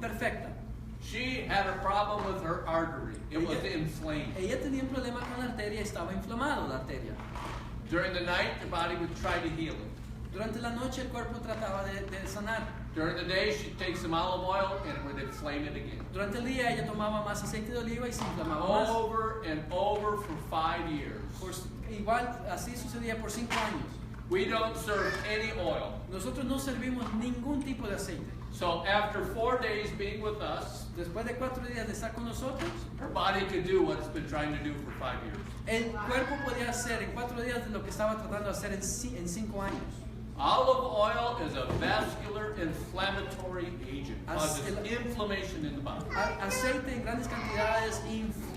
perfecta. She had a problem with her artery. It was inflamed. Ella tenía un problema con la arteria, estaba inflamado la arteria. During the night, the body would try to heal it. Durante la noche el cuerpo trataba de sanar. During the day, she'd take some olive oil and it would inflame it again. Durante el día ella tomaba más aceite de oliva y se inflamaba más. Over and over for 5 years. Igual así sucedía por 5 años. We don't serve any oil. Nosotros no servimos ningún tipo de aceite. So after 4 days being with us, después de 4 días de estar con nosotros, her body could do what it's been trying to do for 5 years. El cuerpo podía hacer en 4 días de lo que estaba tratando de hacer en 5 años. Olive oil is a vascular inflammatory agent. Causes inflammation in the body. Aceite en grandes cantidades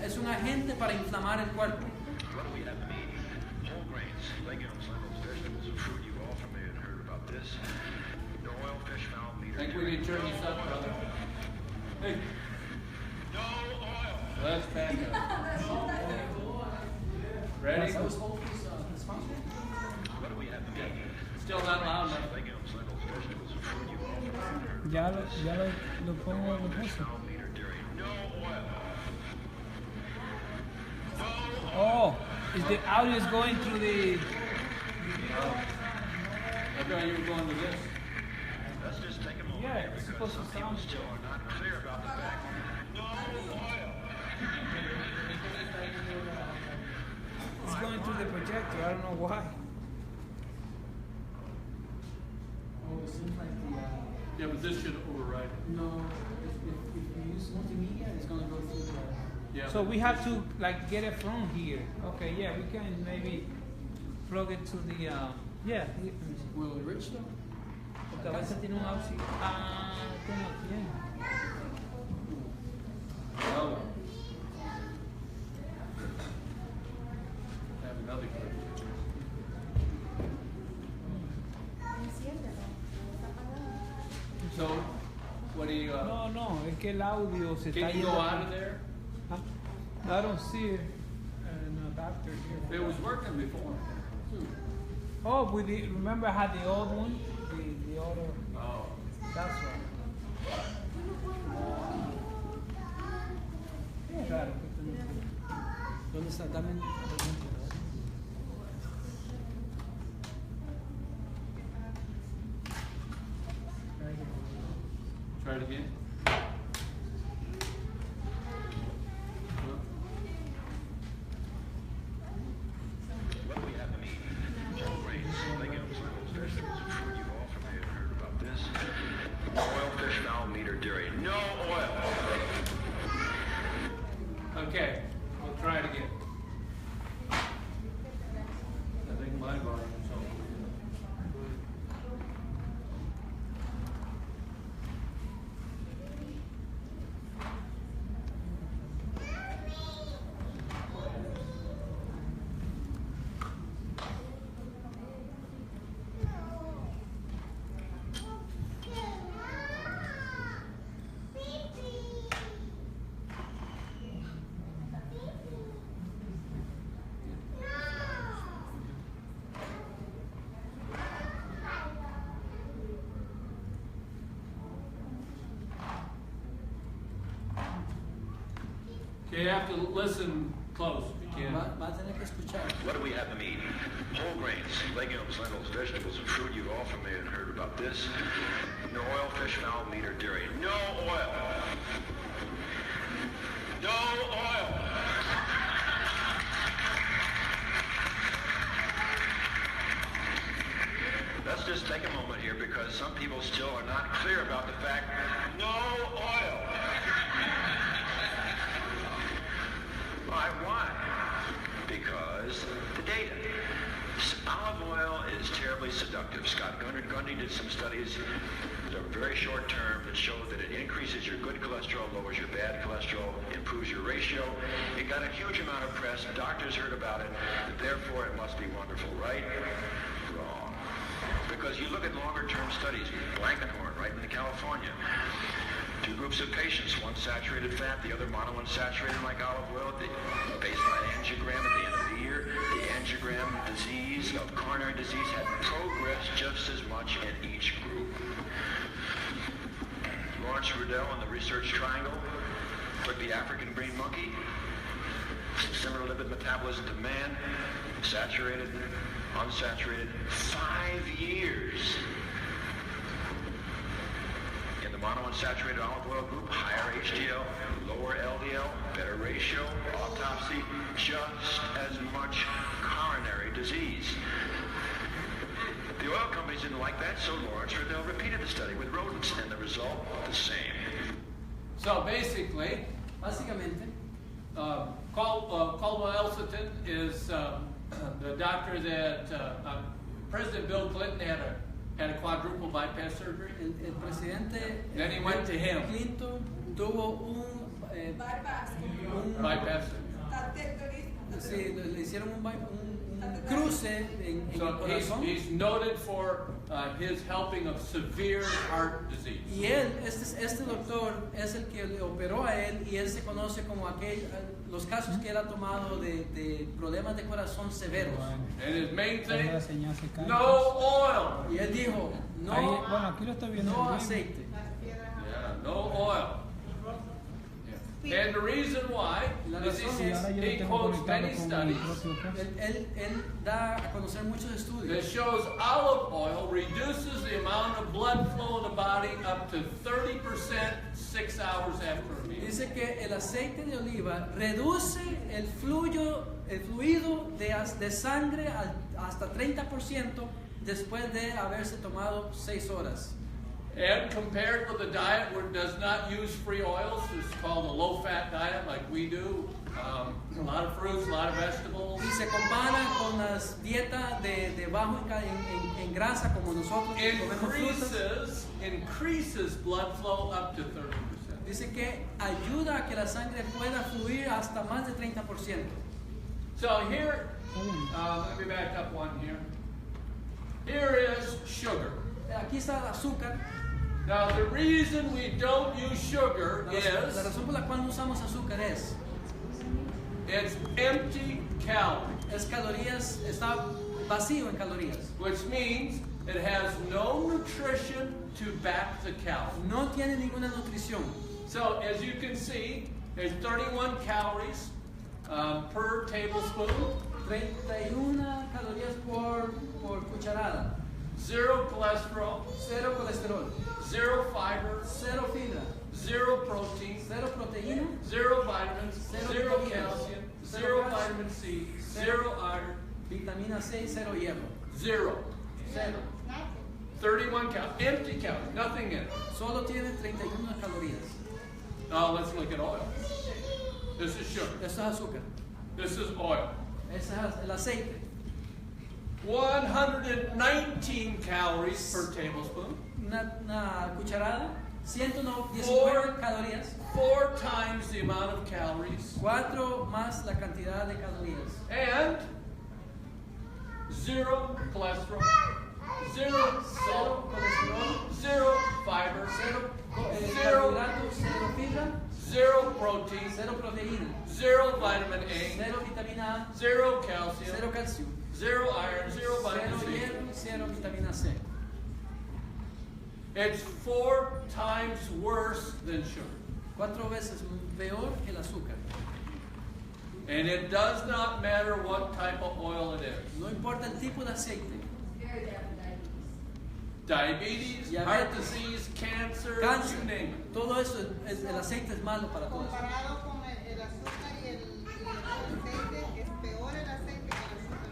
es un agente para inflamar el cuerpo. What do we have to eat? Whole grains, legumes, lentils, vegetables, and fruit. You all familiar and heard about this. No oil, fish, fowl, meat, or I think we need to turn this up, brother. Hey. no oil. Let's back up. Ready? What do we have to eat? Still not loud enough. Legumes, lentils, vegetables, and fruit. You all familiar and heard Ya about this. lo pongo, lo Fish, puse. fowl, meat, or dairy. No oil. No oil. Oh, is the audio is going through the... I thought you were going to this. Let's just take a moment Yeah, here it's because supposed some to people sound- still are not clear about the fact. No oil. It's going through the projector, I don't know why. Oh, it seems like Yeah, but this should override it. no, if you use multimedia, it's going to go through the... Yeah. So we have to like get it from here. Okay, yeah, we can maybe plug it to the, yeah, here, let me see. Will it reach though? Porque a veces tiene un auxilio. Ah, tiene bien. Well, have another clip. So, what do you, No, no, es que el audio se está can you go yendo. out of there? Huh? I don't see it. No, doctor here. It was working before. Oh, remember I had the old one? The other, Oh. that's right. Claro, ¿Dónde está? Dame un momento. Try it again. What do we have to eat? Whole grains, legumes, lentils, vegetables, and fruit. You all familiar and heard about this. No oil, fish, fowl, meat, or dairy. No oil. Okay, we'll try it again. I think my volume's on. Okay, you have to listen close if you can. Va a tener que escuchar. What do we have to eat? Whole grains, legumes, lentils, vegetables, and fruit. You all familiar and heard about this. No oil, fish, fowl, meat, or dairy. No oil. No oil. Let's just take a moment here because some people still are not clear about the fact no oil. Why? Because the data. Olive oil is terribly seductive. Scott Gundy did some studies that are very short term that show that it increases your good cholesterol, lowers your bad cholesterol, improves your ratio. It got a huge amount of press. Doctors heard about it. Therefore, it must be wonderful, right? Wrong. Because you look at longer term studies, Blankenhorn, right in California. 2 groups of patients, one saturated fat, the other monounsaturated like olive oil. The baseline angiogram at the end of the year, the angiogram disease of coronary disease had progressed just as much in each group. Lawrence Riddell in the research triangle took the African green monkey, similar lipid metabolism to man, saturated, unsaturated, 5 years. In the monounsaturated olive oil group, higher HDL, lower LDL, better ratio, autopsy, just as much coronary disease. The oil companies didn't like that, so Lawrence Riddell repeated the study with rodents, and the result, the same. So basically, Básicamente, Caldwell Elsterton is the doctor that President Bill Clinton had a quadruple bypass surgery. el presidente Then he went to him. Clinton tuvo un Bypass. sí, le hicieron un cruce en el So corazón. he's noted for his helping of severe heart disease. Y él, este doctor es el que le operó a él y él se conoce como los casos que él ha tomado de problemas de corazón severos. And his main thing, La señal se cae. no oil. Y él dijo, Ahí, no, bueno, aquí lo estoy viendo. no bien. aceite. Yeah, no oil. Yeah. And the reason why La is razón Sí, ahora yo lo he tengo quotes conectado many con mi studies propio caso. Él da a conocer muchos that estudios shows olive oil reduces the amount of blood flow in the body up to 30% 6 hours after a meal. Dice que el aceite de oliva reduce el fluido de sangre hasta 30% después de haberse tomado 6 horas. And compared with a diet where it does not use free oils, it's called a low-fat diet like we do. A lot of fruits, a lot of vegetables. Y se compara con las dietas de bajo en grasa como nosotros que comemos frutas. Increases blood flow up to 30%. Dice que ayuda a que la sangre pueda fluir hasta más de 30%. So here, let me back up one here. Here is sugar. Aquí está el azúcar. Now the reason we don't use sugar La is razón por la cual no usamos azúcar es it's empty calorie, calorías, está vacío en calorías. which means it has no nutrition to back the calorie. No tiene ninguna nutrición. So as you can see, there's 31 calories per tablespoon, 31 calorías por cucharada. 0 cholesterol, 0 colesterol, 0 fiber, 0 fibra, 0 protein, 0 proteína, 0 vitamins, Cero 0 vitaminas, calcium, cero 0 calcio, vitamin C, cero 0 iron, vitamina C, 0 hierro. 0. 0. 31 calories, empty calories, nothing in it. Solo tiene 31 calorías. Now let's look at oil. This is sugar. Esto es azúcar. This is oil. Ese es el aceite. 119 calories per tablespoon. Una cucharada, 119 Four. calorías. 4 times the amount of calories. 4 más la cantidad de calorías. And 0 cholesterol, 0 0 salt, colesterol, 0 fiber, 0 Cero. carbohidratos, 0 fibra, 0 protein, 0 proteína, 0 vitamin A, 0 vitamina A, 0 calcium, 0 calcio, 0 iron, 0 0 vitamin C. hierro, 0 vitamina C. It's 4 times worse than sugar. 4 veces peor que el azúcar. And it does not matter what type of oil it is. No importa el tipo de aceite. Diabetes, Diabetes, heart disease, cancer, Cáncer, you name it. todo eso, el aceite es malo para todos. Comparado con el azúcar y el aceite, es peor el aceite que el azúcar.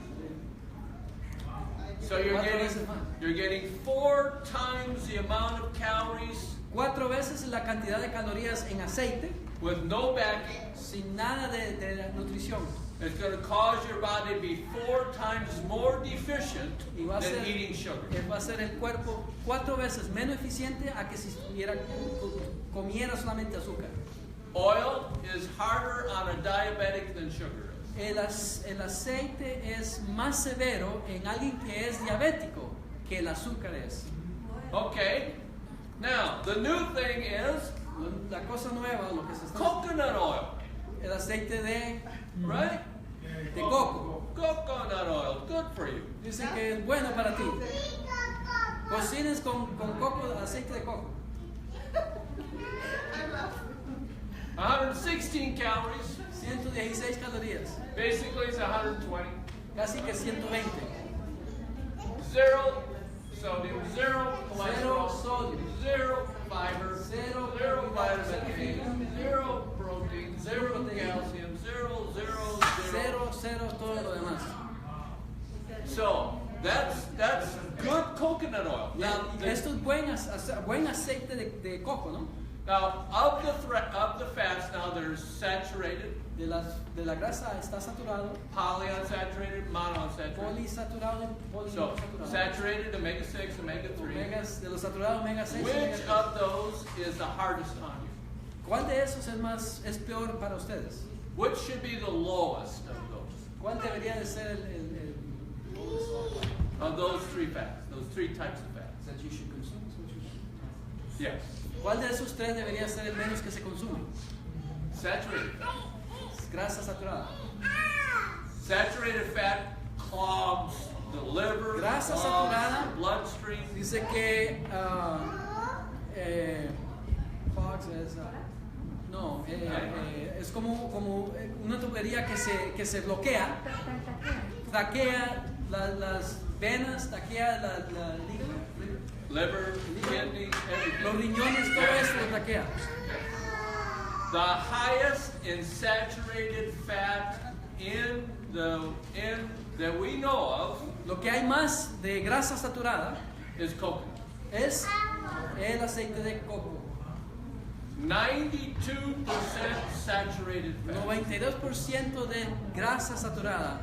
So you're 4 veces más. getting 4 times the amount of calories 4 veces la cantidad de calorías en aceite with no backing. sin nada de la nutrición. It's going to cause your body to be 4 times more deficient Y va a than ser, eating sugar. va a ser el cuerpo 4 veces menos eficiente a que si comiera solamente azúcar. Oil is harder on a diabetic than sugar is. El aceite es más severo en alguien que es diabético que el azúcar es. Okay. Now, the new thing is La cosa nueva, lo que se está coconut oil, el aceite de right? coco. Coconut oil, good for you. Dicen que es bueno para ti. Cocines con coco, aceite de coco. I love 116 calories. 116 calorías. Basically, it's 120. Casi que 120. 0 sodium, 0 cholesterol, Cero sodium. 0 fiber, Cero 0 carbohidratos, vitamin A, 0 protein, 0 proteína. calcium, 0, 0, 0, 0, todo lo demás. So that's good coconut oil. Now, Esto es buen aceite de coco, ¿no? now of the fats, now there's saturated, De la grasa está saturado, polyunsaturated, monounsaturated. polisaturado, So poliinsaturado. saturated, omega 6, omega 3. De los saturados omega 6 y omega Which 3. of those is the hardest on you? ¿Cuál de esos es peor para ustedes? Which should be the lowest of those? ¿Cuál debería de ser Of those three fats, those three types of fats. that you should consume? Yes. ¿Cuál de esos tres debería ser el menos que se consume? Saturated. Grasa saturada. Saturated fat clogs the liver, Grasa clogs saturada. the bloodstream. Dice que clogs es no, es como una tubería que se bloquea, taquea las venas, taquea la Liver, kidney, los everything. riñones, todo eso lo taquea. The highest in saturated fat that we know of Lo que hay más de grasa saturada is coconut. es el aceite de coco. 92% saturated fat. 92% de grasa saturada.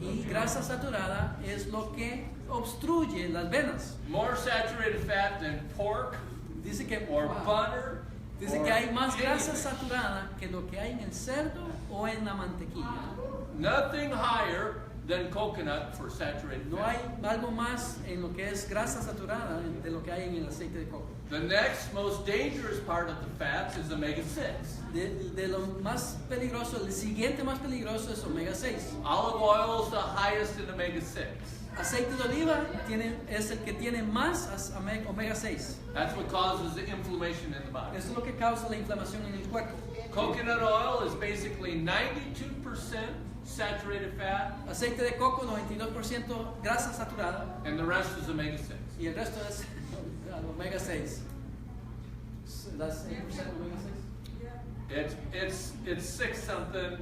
Y grasa saturada es lo que obstruye las venas. More saturated fat than pork Dice que, or butter. dice or que hay más anything. grasa saturada que lo que hay en el cerdo o en la mantequilla. Nothing higher than coconut for saturated No fat. hay algo más en lo que es grasa saturada de lo que hay en el aceite de coco. The next most dangerous part of the fats is omega 6. De lo más peligroso, el siguiente más peligroso es omega 6. Olive oil is the highest in omega 6. Aceite de oliva es el que tiene más omega 6. That's what causes the inflammation in the body. Eso es lo que causa la inflamación en el cuerpo. Coconut oil is basically 92% saturated fat, Aceite de coco, 92% grasa saturada. and the rest is omega 6. Y el resto es omega 6. ¿Das 8% omega 6? It's 6 something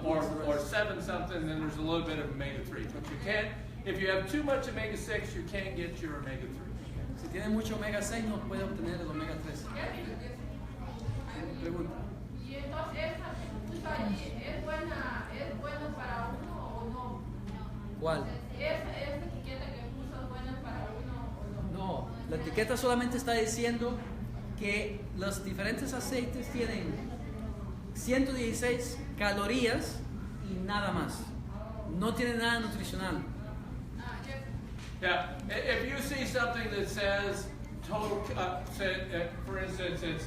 or 7 something, then there's a little bit of omega 3. But you can't, if you have too much omega 6, you can't get your omega 3. Si tiene mucho omega 6 no puede obtener el omega 3. Pregunta. Y entonces esa es buena para uno o no. ¿Cuál? Esa etiqueta que puso es buena para uno o no. No, la etiqueta solamente está diciendo que los diferentes aceites tienen 116 calorías y nada más. No tiene nada nutricional. Yeah, if you see something that says total, for instance, it's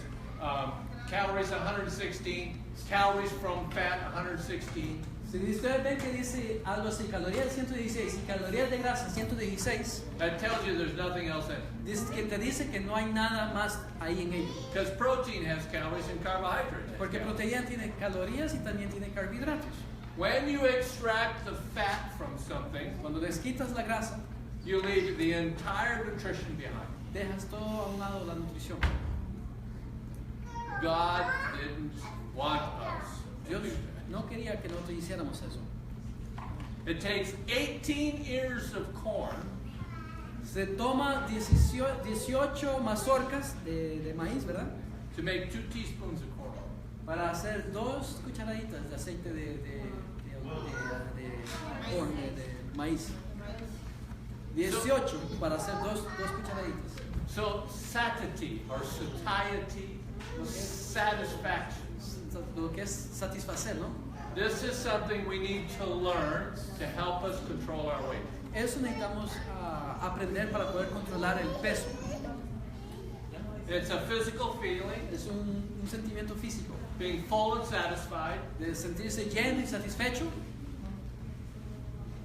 calories 116, calories from fat 116. Si ustedes ven que dice algo así, calorías 116 y calorías de grasa 116, That tells you there's nothing else in it. te dice que no hay nada más ahí en ello. Because protein has calories and carbohydrates. has Porque calories. proteína tiene calorías y también tiene carbohidratos. When you extract the fat from something, Cuando les quitas la grasa, you leave the entire nutrition behind. dejas todo a un lado la nutrición. God didn't want us. Dios no quería que nosotros hiciéramos eso. It takes 18 ears of corn Se toma 18 mazorcas de maíz, ¿verdad? to make 2 teaspoons of corn. Para hacer 2 cucharaditas de aceite de maíz. 18 para hacer 2 cucharaditas. So satiety or satiety, satisfaction. Lo que es satisfacer, ¿no? This is something we need to learn to help us control our weight. Eso necesitamos aprender para poder controlar el peso. It's a physical feeling, Es un sentimiento físico being full and satisfied. de sentirse lleno y satisfecho.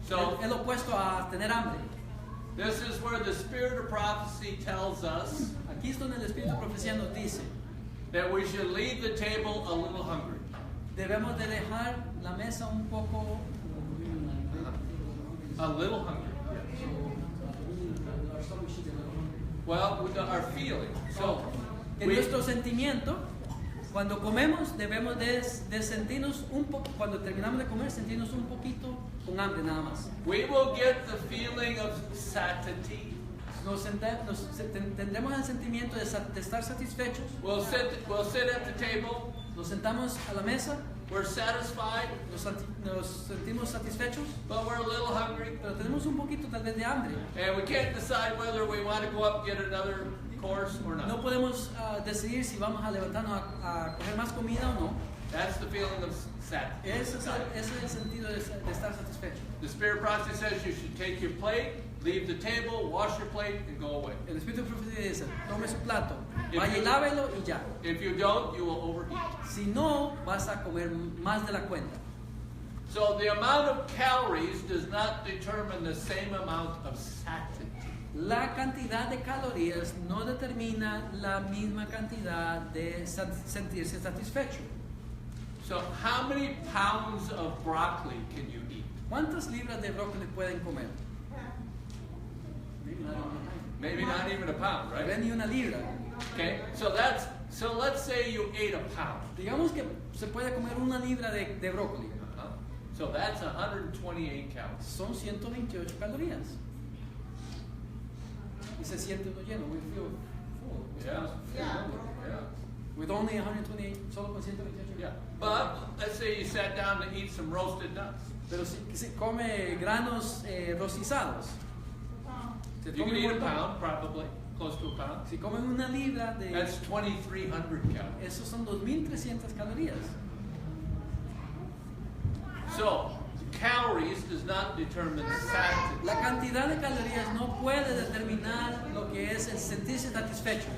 So Es lo opuesto a tener hambre. This is where the spirit of prophecy tells us Aquí es donde el Espíritu de Profecía nos dice, that we should leave the table a little hungry. debemos de dejar la mesa un poco... A little hungry. Well, with our feeling. So, En nuestro sentimiento, cuando comemos, debemos de sentirnos un poco, cuando terminamos de comer, sentirnos un poquito con hambre nada más. we will get the feeling of satiety. Tendremos el sentimiento de estar satisfechos. We'll sit at the table. Nos sentamos a la mesa, We're satisfied, nos sentimos satisfechos, but we're a little hungry. pero tenemos un poquito tal vez de hambre. And we can't decide whether we want to go up and get another course or No not. podemos decidir si vamos a levantarnos a coger más comida o no. That's the feeling of satiety. Ese es el sentido de estar satisfecho. The spirit prophecy says you should take your plate, leave the table, wash your plate, and go away. El Espíritu de Profecía dice, tome su plato, If vaya y you- lávelo y ya. If you don't, you will overeat. Si no, vas a comer más de la cuenta. So the amount of calories does not determine the same amount of satiety. La cantidad de calorías no determina la misma cantidad de sentirse satisfecho. So how many pounds of broccoli can you eat? ¿Cuántas libras de brócoli pueden comer? Maybe not even a pound, Tal vez right? ni una libra. Okay, so let's say you ate a pound. Digamos que se puede comer una libra de brócoli. Uh-huh. So that's 128 calories. Son 128 calorías. Y se siente uno lleno. We feel full. Yeah. Yeah. Yeah. With only 128, solo con 128. Yeah. But let's say you sat down to eat some roasted nuts. Pero si come granos rocizados. Se You come can eat a un montón. pound, probably, close to a pound. Si comen una libra de... That's 2,300 calories. Esos son 2.300 calorías. So, calories does not determine satiety. La cantidad de calorías no puede determinar lo que es el sentirse satisfecho.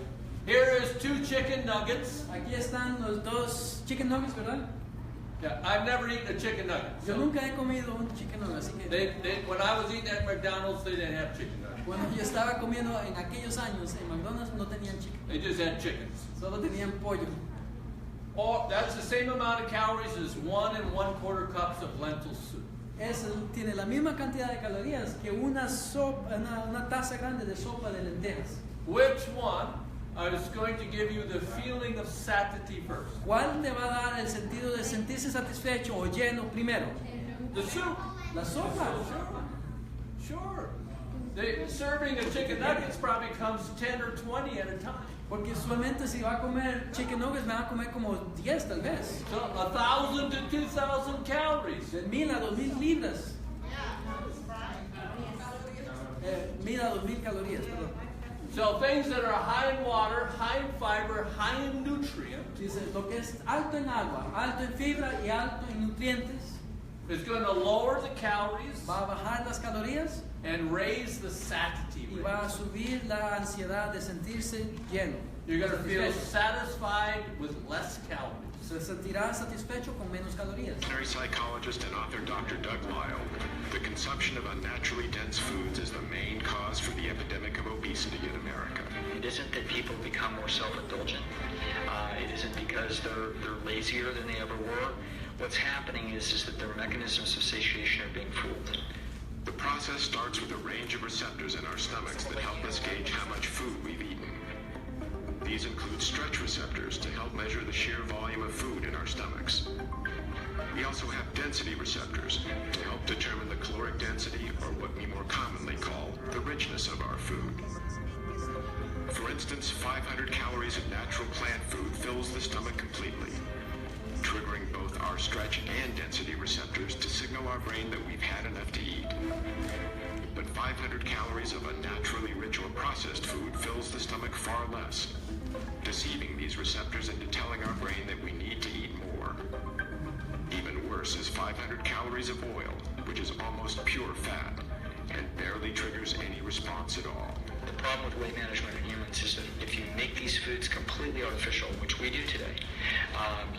Here is 2 chicken nuggets. Aquí están los dos chicken nuggets, ¿verdad? Yeah, I've never eaten a chicken nugget. Yo So nunca he comido un chicken nugget, así que when I was eating at McDonald's, they didn't have chicken nuggets. cuando yo estaba comiendo en aquellos años en McDonald's no tenían chicken, They just had chickens. solo tenían pollo. Or that's the same amount of calories as 1 1/4 cups of lentil soup. Tiene la misma cantidad de calorías que una taza grande de sopa de lentejas. Which one is going to give you the feeling of satiety first? ¿Cuál te va a dar el sentido de sentirse satisfecho o lleno primero? The soup. La sopa. Sure. Serving of chicken nuggets probably comes 10 or 20 at a time. Porque usualmente si va a comer chicken nuggets me va a comer como 10 tal vez. So 1,000 to 2,000 calories. De 1,000 a 2,000 libras. 1,000 a 2,000 calorías, perdón. So things that are high in water, high in fiber, high in nutrient Dice, lo que es alto en agua, alto en fibra y alto en nutrientes, is going to lower the calories va a bajar las calorías and raise the satiety y va a rate. subir la ansiedad de sentirse lleno. You're going to feel satisfecho. satisfied with less calories. Se sentirá satisfecho con menos calorías. Veterinary psychologist and author Dr. Doug Lyle, the consumption of unnaturally dense foods is the main cause for the epidemic of obesity in America. It isn't that people become more self-indulgent. It isn't because they're lazier than they ever were. What's happening is that their mechanisms of satiation are being fooled. The process starts with a range of receptors in our stomachs that help us gauge how much food we've eaten. These include stretch receptors to help measure the sheer volume of food in our stomachs. We also have density receptors to help determine the caloric density, or what we more commonly call the richness of our food. For instance, 500 calories of natural plant food fills the stomach completely, triggering both our stretch and density receptors to signal our brain that we've had enough to eat. But 500 calories of unnaturally rich or processed food fills the stomach far less, deceiving these receptors into telling our brain that we need to eat more. Even worse is 500 calories of oil, which is almost pure fat, and barely triggers any response at all. The problem with weight management in humans is that if you make these foods completely artificial, which we do today,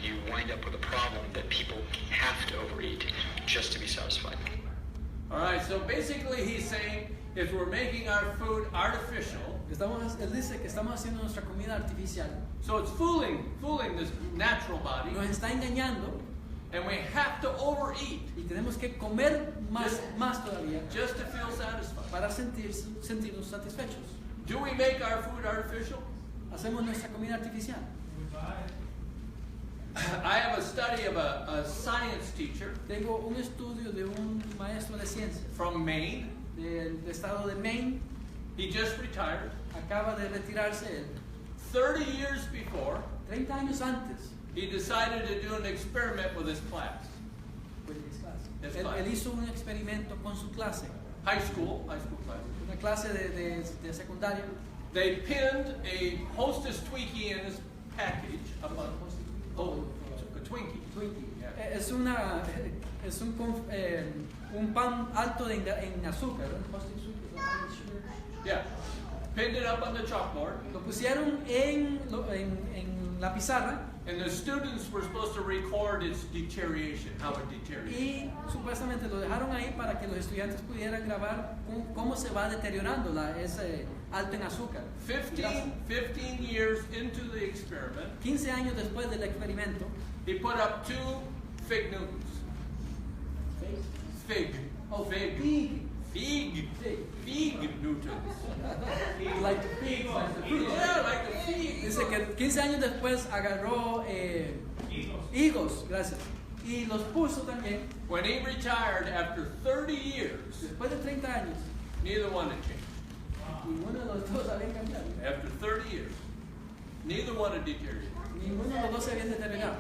you wind up with a problem that people have to overeat just to be satisfied. All right, so basically he's saying if we're making our food artificial, Él dice que estamos haciendo nuestra comida artificial. so it's fooling this natural body, Nos está engañando and we have to overeat y tenemos que comer más todavía just to feel satisfied. para sentirnos satisfechos. Do we make our food artificial? Hacemos nuestra comida artificial. I have a study of a science teacher Tengo un estudio de un maestro de ciencias from Maine. del estado de Maine. He just retired. Acaba de retirarse él. 30 years before, 30 años antes. he decided to do an experiment with his class. His class. Él hizo un experimento con su clase. High school class. Una clase de secundaria. They pinned a Hostess Twinkie in his package. A Twinkie. Yeah. Es un pan alto en azúcar. Yeah. Pinned it up on the chalkboard. Lo pusieron en la pizarra And the students were supposed to record its deterioration, how it deteriorated. y supuestamente lo dejaron ahí para que los estudiantes pudieran grabar cómo se va deteriorando ese alto en azúcar. 15 years into the experiment, 15 años después del experimento, he put up 2 fig Newtons. Fig. Oh, Fig. fig. Fig Newtons. Like the fig, like the fruit. Yeah, like the fig. Dice que 15 años después agarró higos, gracias, y los puso también. When he retired after 30 years, Después de 30 años, neither one had changed. ninguno de los dos habían cambiado. After 30 years, neither one had deteriorated. Ninguno de los dos se habían determinado.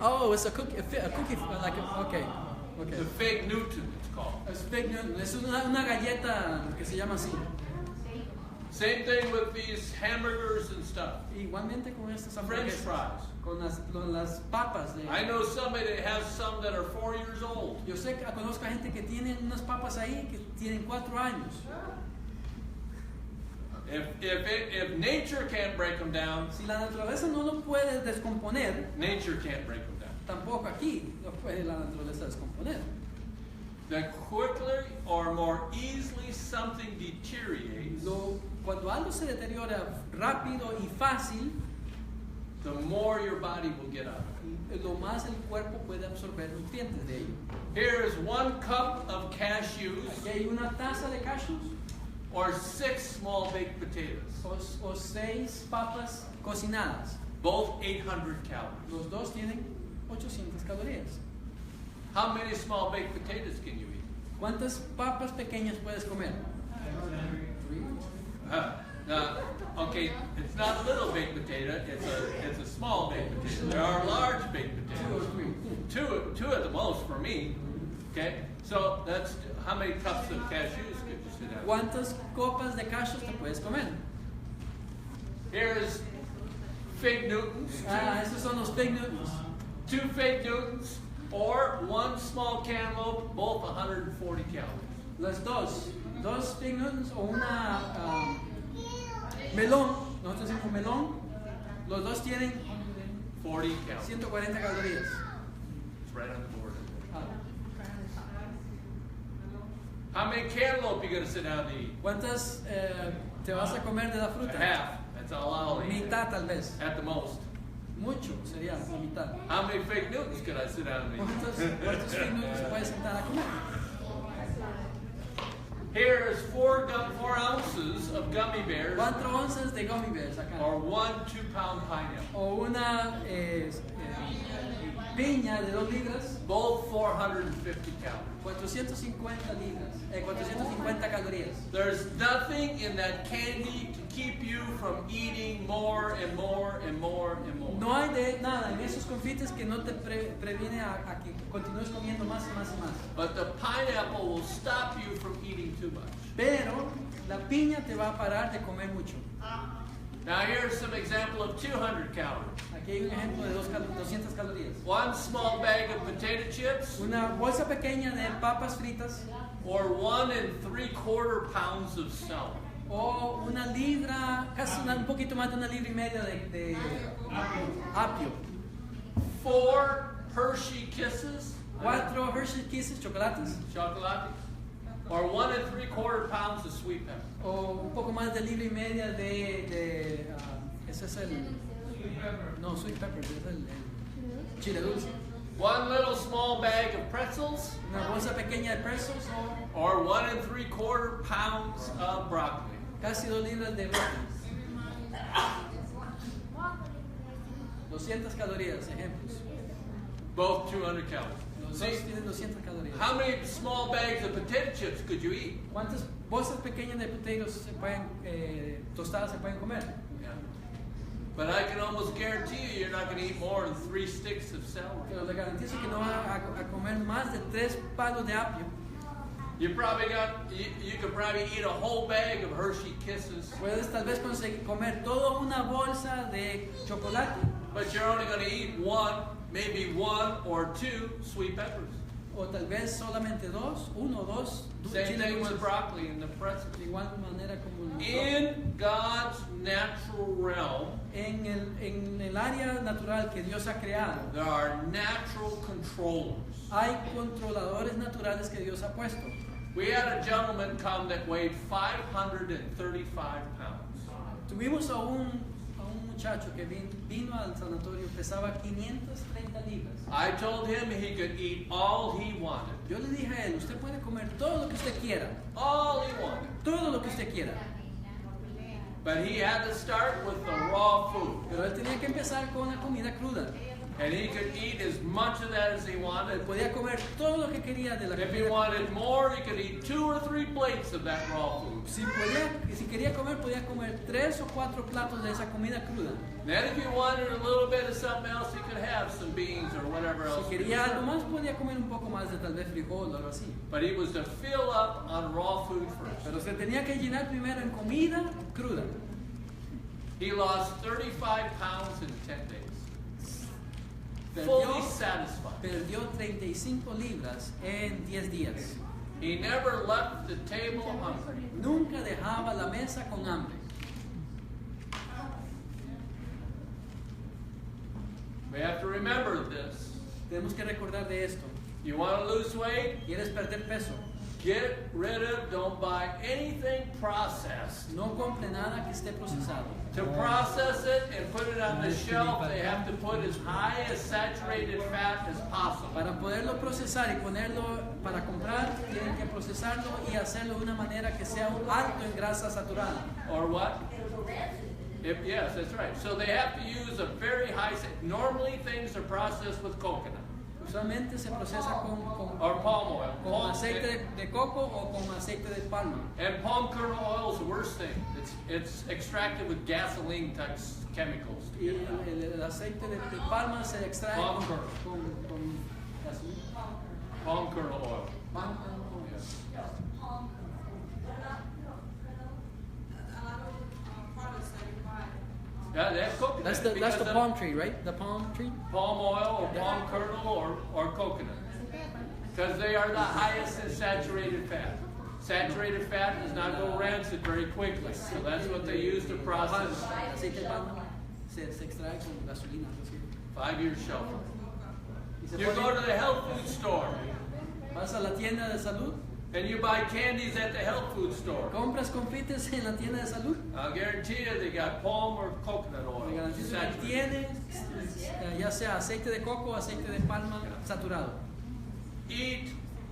Oh, it's a cookie, like okay. The fig Newton, it's called. Es fig Newton, es una galleta que se llama así. Same thing with these hamburgers and stuff. Igualmente con estas French hamburguesas, fries. con las papas. I know somebody that has some that are 4 years old. Yo sé que conozco a gente que tiene unas papas ahí que tienen 4 años. If nature can't break them down, Si la naturaleza no lo puede descomponer, nature can't break them down. tampoco aquí lo puede la naturaleza descomponer. The quickly or more easily something deteriorates, Cuando algo se deteriora rápido y fácil, the more your body will get out of it. lo más el cuerpo puede absorber nutrientes de ello. Here is 1 cup of cashews Aquí hay una taza de cashews or 6 small baked potatoes, o 6 papas cocinadas. both 800 calories. Los dos tienen 800 calorías. How many small baked potatoes can you eat? ¿Cuántas papas pequeñas puedes comer? Okay, it's not a little baked potato, it's a small baked potato. There are large baked 2 or potatoes. 3. Two at the most for me. Okay, so that's how many cups of cashews could you sit down? ¿Cuántas copas de cashews te puedes comer? Here's fig Newtons. Esos son los fig Newtons. 2 fig Newtons or 1 small cantaloupe, both 140 calories. Las dos fig Newtons o una melón, nosotros decimos melón, los dos tienen 40 calories. 140 calorías. It's right on the board. Ah. How many cantaloupe you gonna sit down to eat? ¿Cuántas te vas a comer de la fruta? Half. That's all I'll eat. Mitad tal vez. At the most. Mucho sería la mitad. How many fig Newtons could I sit down and eat? ¿Cuántos fig Newtons puedes sentar a comer? Here is 4 ounces of gummy bears 4 onzas de gummy bears acá. or 1 2-pound pineapple. O una piña de 2 libras, Both 450 calories. 450 libras, 450 calorías. There's nothing in that candy to keep you from eating more and more and more and more. No hay de nada en esos confites que no te previene a que continúes comiendo más y más y más. But the pineapple will stop you from eating too much. Pero la piña te va a parar de comer mucho. Now here's some example of 200 calories. Aquí hay un ejemplo de 200 calorías. 1 small bag of potato chips Una bolsa pequeña de papas fritas or 1 3/4 pounds of celery. o una libra, casi un poquito más de 1,5 libras de apio. 4 Hershey Kisses, 4 Hershey Kisses, chocolates, chocolate, or 1 3/4 pounds of sweet pepper. o un poco más de libra y media ese es el, no, sweet pepper, ese es el chile dulce. 1 little small bag of pretzels, Una bolsa pequeña de pretzels o or 1 3/4 pounds of broccoli. casi 2 libras de brócoli. 200 calorías, ejemplos. Both 200 calories. Los See, dos tienen 200 calorías. how many small bags of potato chips could you eat? ¿Cuántas bolsas pequeñas de potatoes tostadas se pueden comer? Yeah. But I can almost guarantee you're not going to eat more than 3 sticks of celery. Pero le garantizo que no va a comer más de 3 palos de apio. You could probably eat a whole bag of Hershey Kisses, Puedes tal vez conseguir comer toda una bolsa de chocolate, but you're only going to eat 1, maybe 1 or 2 sweet peppers. o tal vez solamente 1 o 2 Same chiles thing with dulces. broccoli and the pretzels. De igual manera como In God's natural realm, en el área natural que Dios ha creado, there are natural controllers. hay controladores naturales que Dios ha puesto. We had a gentleman come that weighed 535 pounds. Tuvimos a un muchacho que vino al sanatorio, pesaba 530 libras. I told him he could eat all he wanted. Yo le dije a él, usted puede comer todo lo que usted quiera, All he wanted. todo lo que usted quiera. But he had to start with the raw food. Pero él tenía que empezar con la comida cruda. And he could eat as much of that as he Él wanted. podía comer todo lo que quería de la If he comida. wanted more, he could eat 2 or 3 plates of that raw food. Si quería comer, podía comer 3 o 4 platos de esa comida cruda. Then if he wanted a little bit of something else, he could have some beans or whatever else. Si quería algo más, podía comer un poco más de tal vez frijol o algo así. But he was to fill up on raw food first. Pero se tenía que llenar primero en comida cruda. He lost 35 pounds in 10 days. Fully satisfied. Perdió 35 libras en 10 días. He never left the table hungry. Nunca dejaba la mesa con hambre. We have to remember this. Tenemos que recordar de esto. You want to lose weight? ¿Quieres perder peso? Get rid of, don't buy anything processed. No compre nada que esté procesado. To process it and put it on the shelf, they have to put as high as saturated fat as possible. Para poderlo procesar y ponerlo para comprar, tienen que procesarlo y hacerlo de una manera que sea alto en grasa saturada. Or what? Yes, that's right. So they have to use a very high, normally things are processed with coconut. Usualmente se procesa Or palm oil. con aceite de coco o con aceite de palma. And palm kernel oil is the worst thing. It's extracted with gasoline type chemicals. Y el aceite de palma se extrae Palm con kernel. gasolina. Palm kernel oil. Yeah, they have coconut. That's the because palm tree, right? The palm tree. palm oil or palm kernel or coconut. Because they are the highest in saturated fat. Saturated fat does not go rancid very quickly. So that's what they use to process. El aceite de palma se extrae con gasolina. Así. 5 years shelf. Y se You pone- go to the health food store Vas a la tienda de salud, and you buy candies at the health food store. compras confites en la tienda de salud. I'll guarantee you they got palm or coconut Me oil. garantizo que Saturated. tiene ya sea aceite de coco o aceite de palma saturado. Eat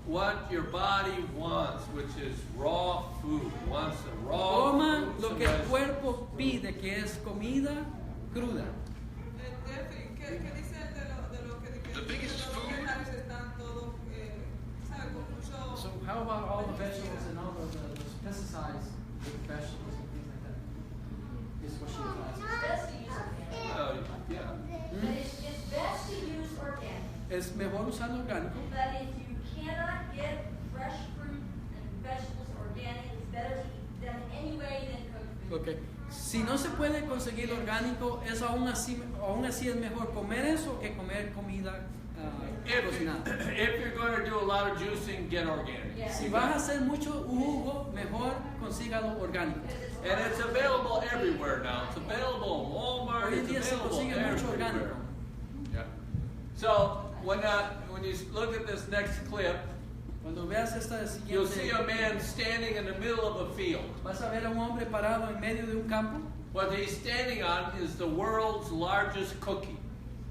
what your body wants, which is raw food. Wants a raw Coma food, lo some que el vegetables. cuerpo pide, que es comida cruda. ¿Qué dicen de lo que The biggest los food- vegetales están todos, ¿sabes? Con mucho... So how about all the vegetables and all the pesticides with vegetables and things like that? Is what she was asking. It's best to use organic. Yeah. But it's best to use organic. Es mejor usar lo orgánico. But if you cannot get fresh fruit and vegetables organic, it's better to eat them anyway than cooked food. Okay. Si no se puede conseguir lo orgánico, es aún así es mejor comer eso que comer comida cocinada. If you're going to do a lot of juicing, get organic. Yeah. Si vas a hacer mucho jugo, mejor consígalo orgánico. And it's available everywhere now. It's available in Walmart. Hoy en It's día se available consigue mucho everywhere. orgánico. Yeah. So when you look at this next clip, Cuando veas esta you'll see a siguiente, man standing in the middle of a field. vas a ver a un hombre parado en medio de un campo. What he's standing on is the world's largest cookie.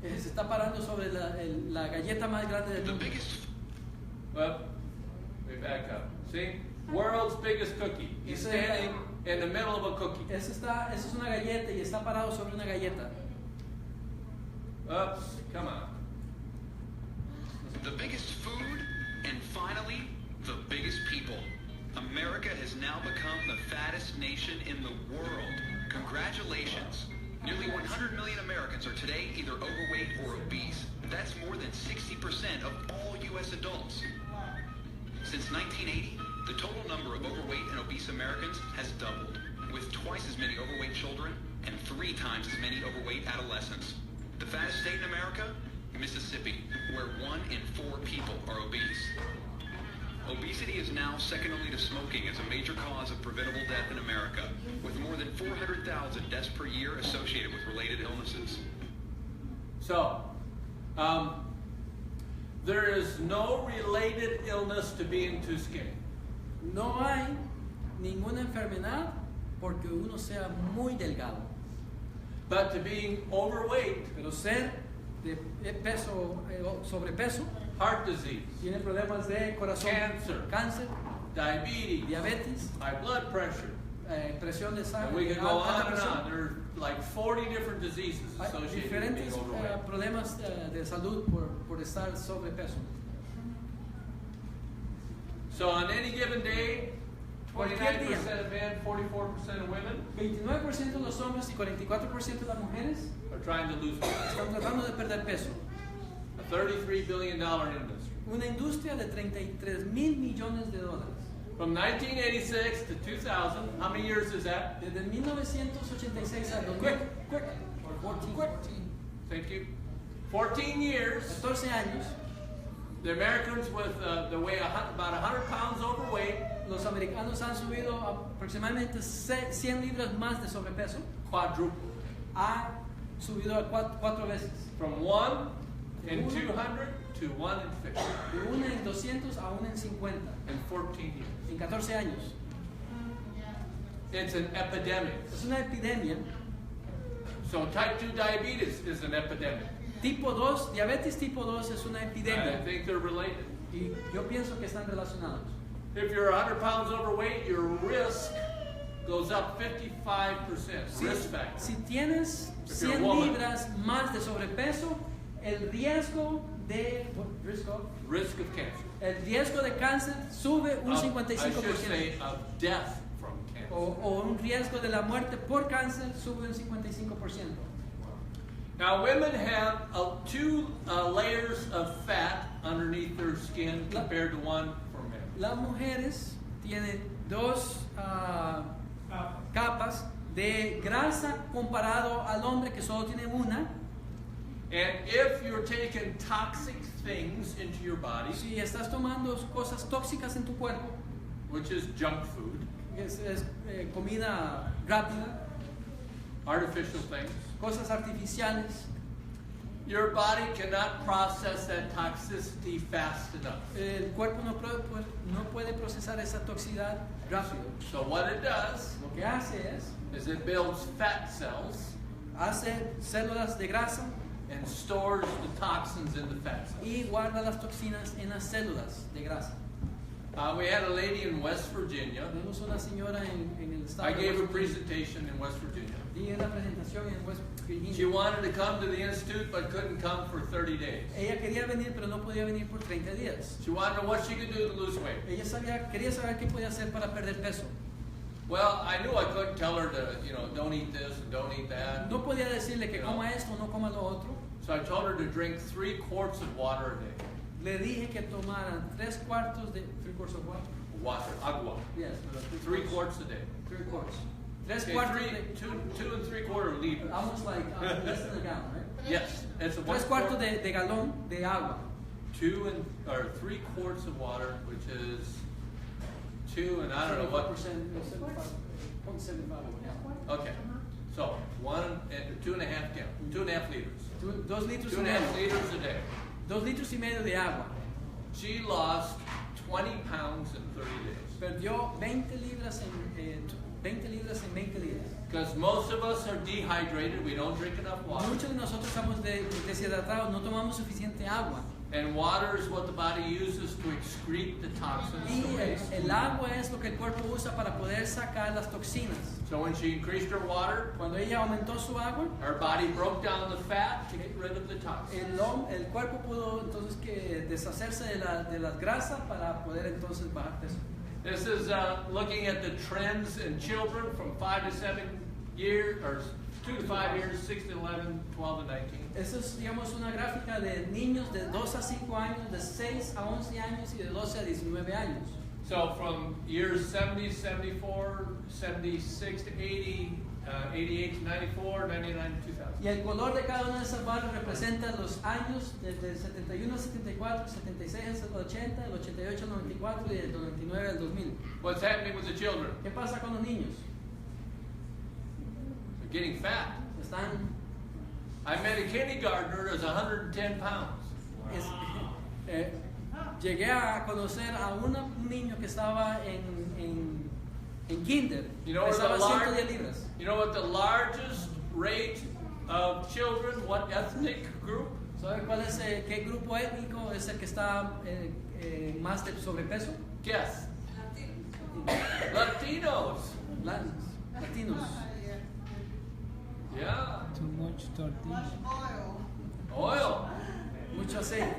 Se está parando sobre la galleta más grande del The mundo. biggest Well, we back up. See? World's biggest cookie. He's standing in the middle of a cookie. Esa es una galleta y está parado sobre una galleta. Oops, come on. The biggest food, and finally, the biggest people. America has now become the fattest nation in the world. Congratulations. Nearly 100 million Americans are today either overweight or obese. That's more than 60% of all U.S. adults. Since 1980, the total number of overweight and obese Americans has doubled, with twice as many overweight children and 3 times as many overweight adolescents. The fattest state in America? Mississippi, where 1 in 4 people are obese. Obesity is now second only to smoking as a major cause of preventable death in America, with more than 400,000 deaths per year associated with related illnesses. So, there is no related illness to being too skinny. No hay ninguna enfermedad porque uno sea muy delgado. But to being overweight, Pero ser de peso, sobrepeso, heart disease, tiene problemas de corazón, cáncer, diabetes, diabetes, high blood pressure, presión de and sangre, we could go alta on and presión. on. There are like 40 different diseases Hay associated with being diferentes overweight. problemas de salud por estar sobrepeso. So on any given day, Cualquier día, 29% of men, 44% of women 29% de los hombres y 44% de las mujeres are trying to lose weight. están tratando de perder peso. A $33 billion industry. Una industria de 33 mil millones de dólares. From 1986 to 2000, how many years is that? Desde 1986 al 2000. Quick. 14. Thank you. 14 years. 14 años. The Americans with the weigh about 100 pounds overweight, Los americanos han subido aproximadamente 100 libras más de sobrepeso. quadruple. Ha subido a 4 veces. From 1 in 200 to 1 in 50 De 1 en 200 a 1 en 50. in 14 years. En 14 años. It's an epidemic. Es una epidemia. So type 2 diabetes is an epidemic. Tipo 2, diabetes tipo 2 es una I epidemia. think they're related. Y yo pienso que están relacionados. If you're 100 pounds overweight, your risk goes up 55%. Risk factor. Si tienes If you're a 100 woman. libras más de sobrepeso, el riesgo de Risk of cancer. el riesgo de cáncer sube un I should 55%. say of death from cancer. O un riesgo de la muerte por cáncer sube un 55%. Now, women have 2 layers of fat underneath their skin compared to 1 for men. Las mujeres tienen 2 capas de grasa comparado al hombre que solo tiene una. And if you're taking toxic things into your body, Si estás tomando cosas tóxicas en tu cuerpo, which is junk food, es comida rápida, artificial things, cosas artificiales, your body cannot process that toxicity fast enough. el cuerpo no puede procesar esa toxicidad rápido. So what it does Lo que hace is it builds fat cells hace células de grasa and stores the toxins in the fat cells. y guarda las toxinas en las células de grasa. We had a lady in West Virginia. Tenemos una señora en el estado I de gave a West Virginia. presentation in West Virginia. Di una presentación en West Virginia. She wanted to come to the institute but couldn't come for 30 days. Ella quería venir, pero no podía venir por 30 días. She wanted to know what she could do to lose weight. Ella quería saber qué podía hacer para perder peso. Well, I knew I couldn't tell her to, don't eat this and don't eat that. No podía decirle que coma esto o no coma lo otro. So I told her to drink 3 quarts of water a day. Le dije que tomaran 3 quarts of water. Water, agua. Yes, 3 quarts a day. 3 quarts. 3 Okay, cuartos 2 and 3/4 liters. almost like less than a gallon, right? Yes, it's a 3 cuartos de galón de agua. 3 quarts of water, which is 2 and I don't know what. 0.75. Okay, so 2.5 gallons, 2.5 liters. 2 litros 2.5 liters a day. 2,5 litros de agua. She lost 20 pounds in 30 days. Perdió 20 libras en 20 días. Because most of us are dehydrated, we don't drink enough water. Muchos de nosotros estamos deshidratados, no tomamos suficiente agua. And water is what the body uses to excrete the toxins. Y el agua es lo que el cuerpo usa para poder sacar las toxinas. So when she increased her water, Cuando ella aumentó su agua, her body broke down the fat to get rid of the toxins. el cuerpo pudo entonces deshacerse de las grasas para poder entonces bajar peso. This is looking at the trends in children from 5 to 7 years, or 2 to 5 years, 6 to 11, 12 to 19. Eso es, digamos, una gráfica de niños de 2 a 5 años, de 6 a 11 años y de 12 a 19 años. So from years 70, 74, 76 to 80, 88 to 94, 99 to 2000. Y el color de cada una de esas barras representa los años desde el 71 al 74, 76 al 80, el 88 al 94 y del 99 al 2000. What's happening with the children? ¿Qué pasa con los niños? They're getting fat. Están... I met a kindergartner who's 110 pounds. Llegué a conocer a un niño que estaba en kinder. Pesaba 110 libras. You know what the largest rate of children, what ethnic group? ¿Sabe cuál es qué grupo étnico es el que está más de sobrepeso? Guess. Latinos. Latinos. Yeah. Too much tortilla. Oil. Mucho aceite.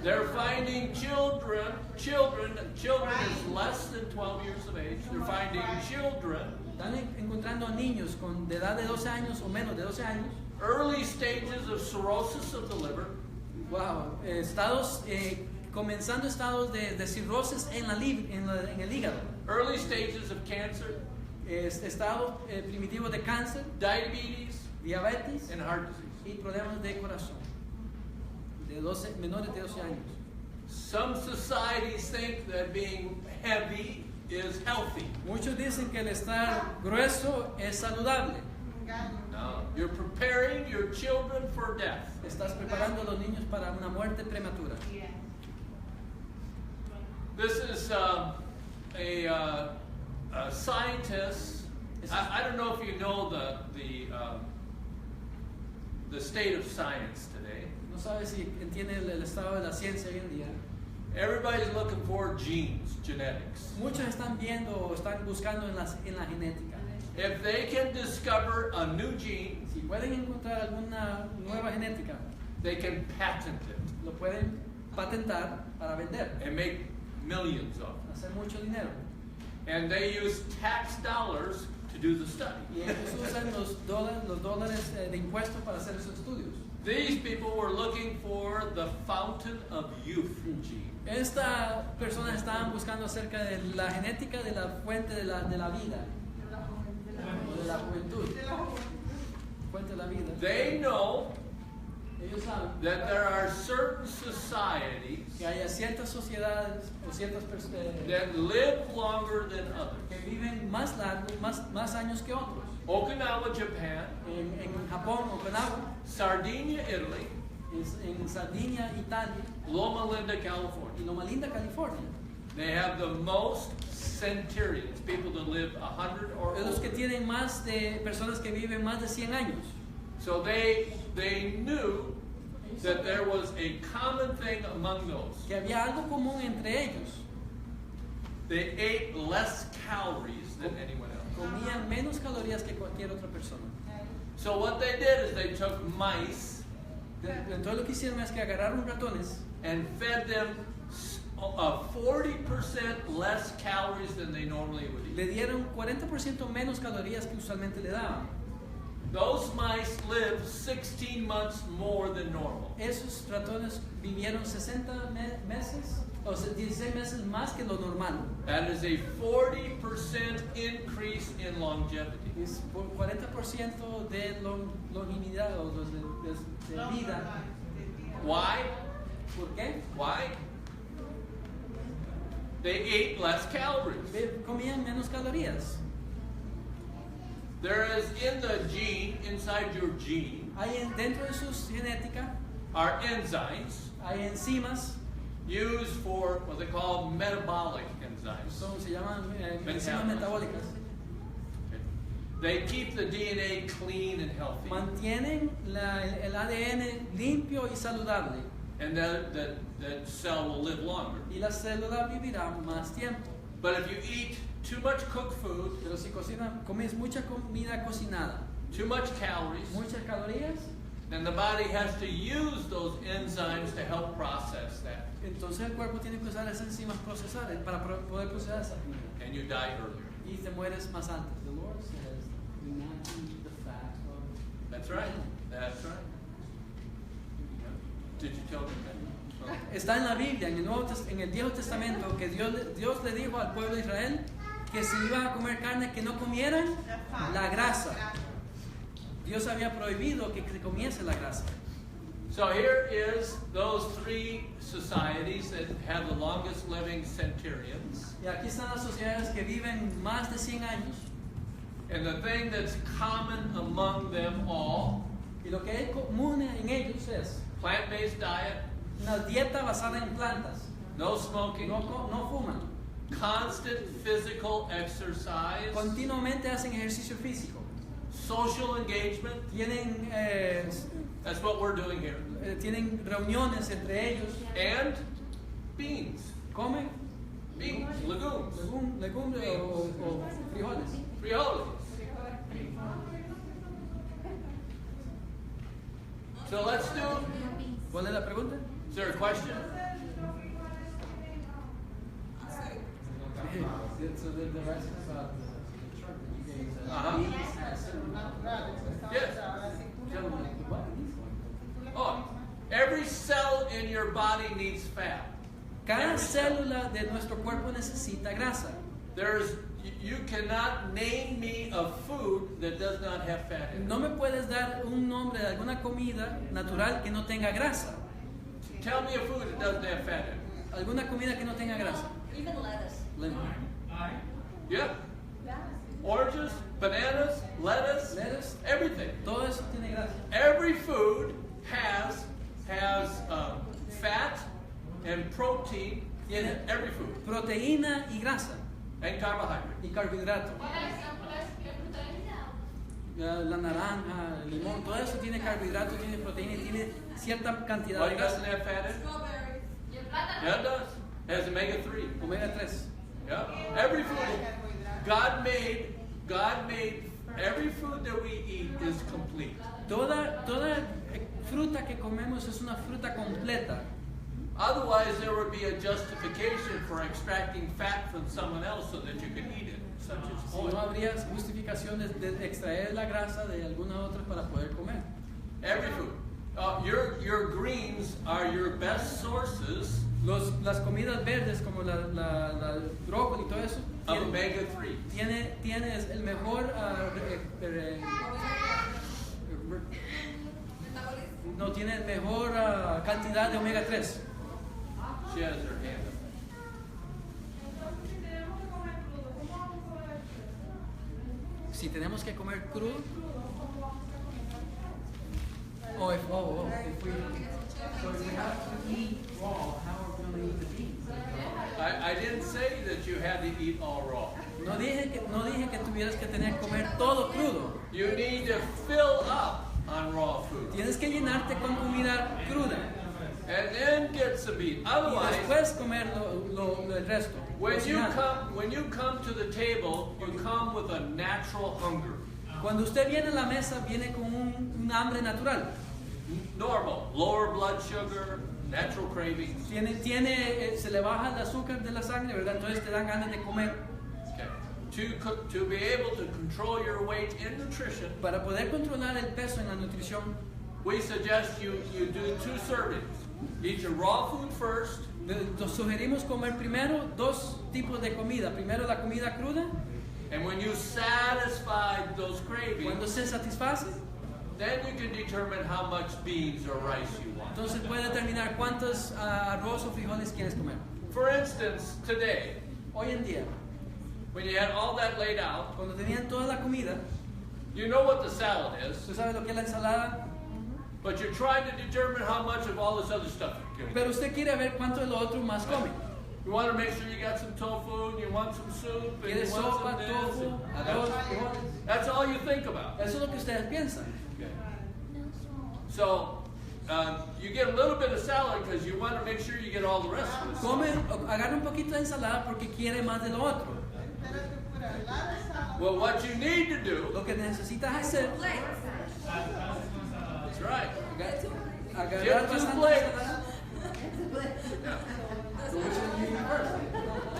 They're finding children is less than 12 years of age. They're finding children. Están encontrando niños de edad de 12 años o menos de 12 años. Early stages of cirrhosis of the liver. Wow. Comenzando estados de cirrosis en el hígado. Early stages of cancer. Estado primitivo de cáncer, diabetes and heart disease. Y problemas de corazón de menores de 12 años. Some societies think that being heavy is healthy. Muchos dicen que el estar grueso es saludable. No, you're preparing your children for death. Estás preparando a los niños para una muerte prematura. This is a scientist. I don't know if you know the state of science today. No sabe si entiende el estado de la ciencia hoy en día. Everybody's looking for genes, genetics. Muchos están buscando en la genética. If they can discover a new gene, si pueden encontrar alguna nueva genética, they can patent it. Lo pueden patentar para vender. And make millions of it. Hacer mucho dinero. And they use tax dollars to do the study. Y ellos usan los dólares de impuestos para hacer esos estudios. These people were looking for the fountain of youth gene. Estas personas estaban buscando acerca de la genética de la fuente de la vida. De la juventud. Fuente de la vida. They know ellos saben that there are certain societies que hay ciertas sociedades o ciertas personas that live longer than others. Que viven más largo, más años que otros. Okinawa, Japan. En Japón, Okinawa. Sardinia, Italy. En Sardinia, Italia. Loma Linda, California. Y Loma Linda, California. They have the most centurions, people that live 100 or older. Los que tienen más de personas que viven más de 100 años. So they knew that there was a common thing among those. Que había algo común entre ellos. They ate less calories than anyone else. Comían menos calorías que cualquier otra persona. So what they did is they took mice. Entonces lo que hicieron es que agarraron ratones and fed them 40% less calories than they normally would eat. Le dieron 40% menos calorías que usualmente le daban. Those mice lived 16 months more than normal. Esos ratones vivieron 60 meses o 16 meses más que lo normal. That is a 40% increase in longevity. Es por 40% de longevidad o de vida. Why? ¿Por qué? Why? They ate less calories. Comían menos calorías. There is in the gene, inside your gene, hay dentro de su genética, are enzymes Hay enzimas, used for what they call metabolic enzymes. se llaman enzimas Metabolic. metabólicas. They keep the DNA clean and healthy. Mantienen el ADN limpio y saludable. And that cell will live longer. Y la célula vivirá más tiempo. But if you eat too much cooked food, Pero si comes mucha comida cocinada, too much calories, muchas calorías, then the body has to use those enzymes to help process that. entonces el cuerpo tiene que usar esas enzimas procesales para poder procesar esa comida. And you die earlier. Y te mueres más antes. The Lord says, do not eat the fat of... That's right. That's right. Did you tell them that? Está en la Biblia, en el Viejo Testamento, que Dios le dijo al pueblo de Israel que si iban a comer carne, que no comieran la grasa. Dios había prohibido que se comiese la grasa. So here is those three societies that have the longest living centurions. Y aquí están las sociedades que viven más de 100 años. And the thing that's common among them all, Y lo que es común en ellos es plant-based diet, una dieta basada en plantas. no smoking, No fuman. constant physical exercise, Continuamente hacen ejercicio físico. social engagement. Tienen, That's what we're doing here. tienen reuniones entre ellos. And beans, Comen legumes, legumbres o frijoles. frijoles. So let's do. ¿Cuál es la pregunta? Is there a question? So the rest is about the chart that you gave. Uh-huh. Yes. Oh, every cell in your body needs fat. Cada célula de nuestro cuerpo necesita grasa. You cannot name me a food that does not have fat in it. No me puedes dar un nombre de alguna comida natural que no tenga grasa. Tell me a food that doesn't have fat in it. Alguna comida que no tenga grasa. Even lettuce. Yeah. Oranges, bananas, lettuce, Lettuce. everything. Todo eso tiene grasa. Every food has fat and protein in it. Every food. Proteína y grasa. And carbohydrate. Y carbohidrato. La naranja, el limón, todo eso tiene carbohidrato, tiene proteína y tiene cierta cantidad What de grasa. doesn't have fat in it? Strawberries. Yeah, it does. It has omega-3. Omega 3. Yeah. Every food. God made every food that we eat is complete. Toda fruta que comemos es una fruta completa. Otherwise, there would be a justification for extracting fat from someone else so that you can eat it, such as Si no oil. habría justificaciones de extraer la grasa de alguna otra para poder comer. Every food. Your greens are your best sources Las comidas verdes como la brócoli y todo eso of omega-3. tiene el mejor no tiene el mejor cantidad de omega 3. She has her hand up. Si tenemos que comer crudo if we have to eat raw, how are we going to eat the beans? I didn't say that you had to eat all raw. No dije que tuvieras que comer todo crudo. You need to fill up on raw food. Tienes que llenarte con comida cruda And then get some meat. y Otherwise, después comer el resto. when Cocinado. you come to the table, you come with a natural hunger. Cuando usted viene a la mesa, viene con un hambre natural. Normal, lower blood sugar, natural cravings. Se le baja el azúcar de la sangre, ¿verdad? Entonces te dan ganas de comer. Okay. To be able to control your weight in nutrition, Para poder controlar el peso en la nutrición, we suggest you do 2 servings. Eat your raw food first, nos sugerimos comer primero 2 tipos de comida. Primero la comida cruda, and when you satisfy those cravings, cuando se satisface, then you can determine how much beans or rice you want. entonces puede determinar cuántos arroz o frijoles quieres comer. For instance, today, Hoy en día, when you had all that laid out, cuando tenían toda la comida, you know what the salad is. ¿tú sabes lo que es la ensalada? But you're trying to determine how much of all this other stuff you're going to Pero usted quiere ver cuánto de lo otro más come. You want to make sure you got some tofu, and you want some soup, and Quiere you want sopa, some this. tofu, and arroz, frijoles. that's all you think about. Eso es lo que ustedes piensan. Okay. So you get a little bit of salad because you want to make sure you get all the rest of it. Come, agarra un poquito de ensalada porque quiere más de lo otro. Well, what you need to do. Lo que necesitas hacer. That's right. Agarrar Get 2 bastante plates. ensalada. So which one do you eat first?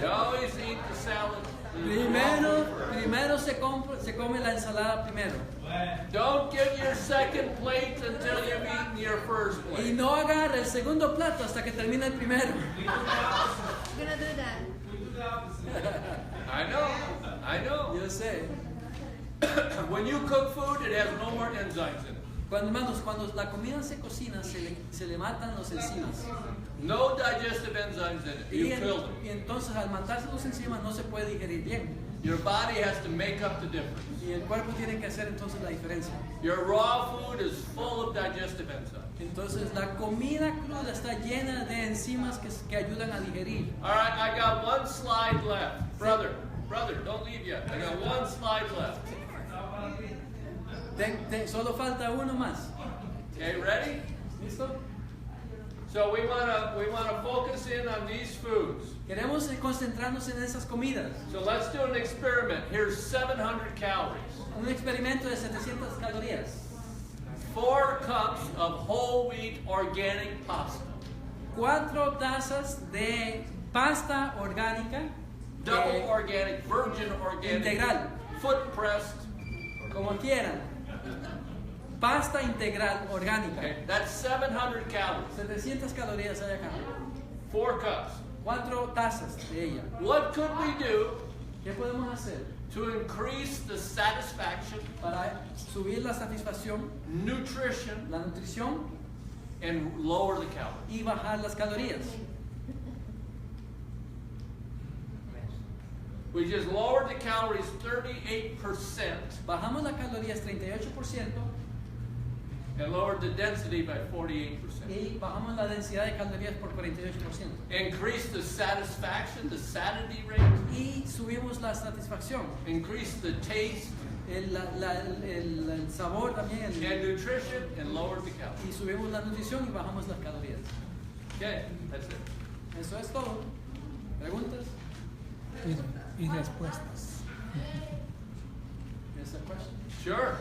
You always eat the salad. Primero se come la ensalada primero. Don't get your second plate until you've eaten your first Y plate. no agarra el segundo plato hasta que termine el primero. We're gonna do that. I know. Yo sé. When you cook food, it has no more enzymes in it. Hermanos, cuando la comida se cocina, se le matan los enzimas. No digestive enzymes in it. You killed them. Y entonces al matarse los enzimas no se puede digerir bien. Your body has to make up the difference. Y el cuerpo tiene que hacer entonces la diferencia. Your raw food is full of digestive enzymes. Entonces la comida cruda está llena de enzimas que ayudan a digerir. All right, I got 1 slide left. Brother, don't leave yet. I got 1 slide left. Solo falta uno más. Okay, ready? ¿Listo? So we wanna focus in on these foods. Queremos concentrarnos en esas comidas. So let's do an experiment. Here's 700 calories. Un experimento de 700 calorías. 4 cups of whole wheat organic pasta. 4 tazas de pasta orgánica. Double organic, virgin organic. Integral. Foot pressed. Como quieran. Pasta integral orgánica. Okay, that's 700 calories. 700 calorías hay acá. 4 cups. 4 tazas de ella. What could we do ¿Qué podemos hacer to increase the satisfaction, para subir la satisfacción, nutrition, la nutrición and lower the calories? y bajar las calorías? We just lowered the calories 38% Bajamos las calorías 38% and lowered the density by 48%. y bajamos la densidad de calorías por 48%. Increased the satisfaction, the satiety rate, Y subimos la satisfacción, increased the taste el sabor también, and nutrition, and lowered the calories. y subimos la nutrición y bajamos las calorías. Okay, that's it. Eso es todo. ¿Preguntas? Y respuestas. Esa question. Sure.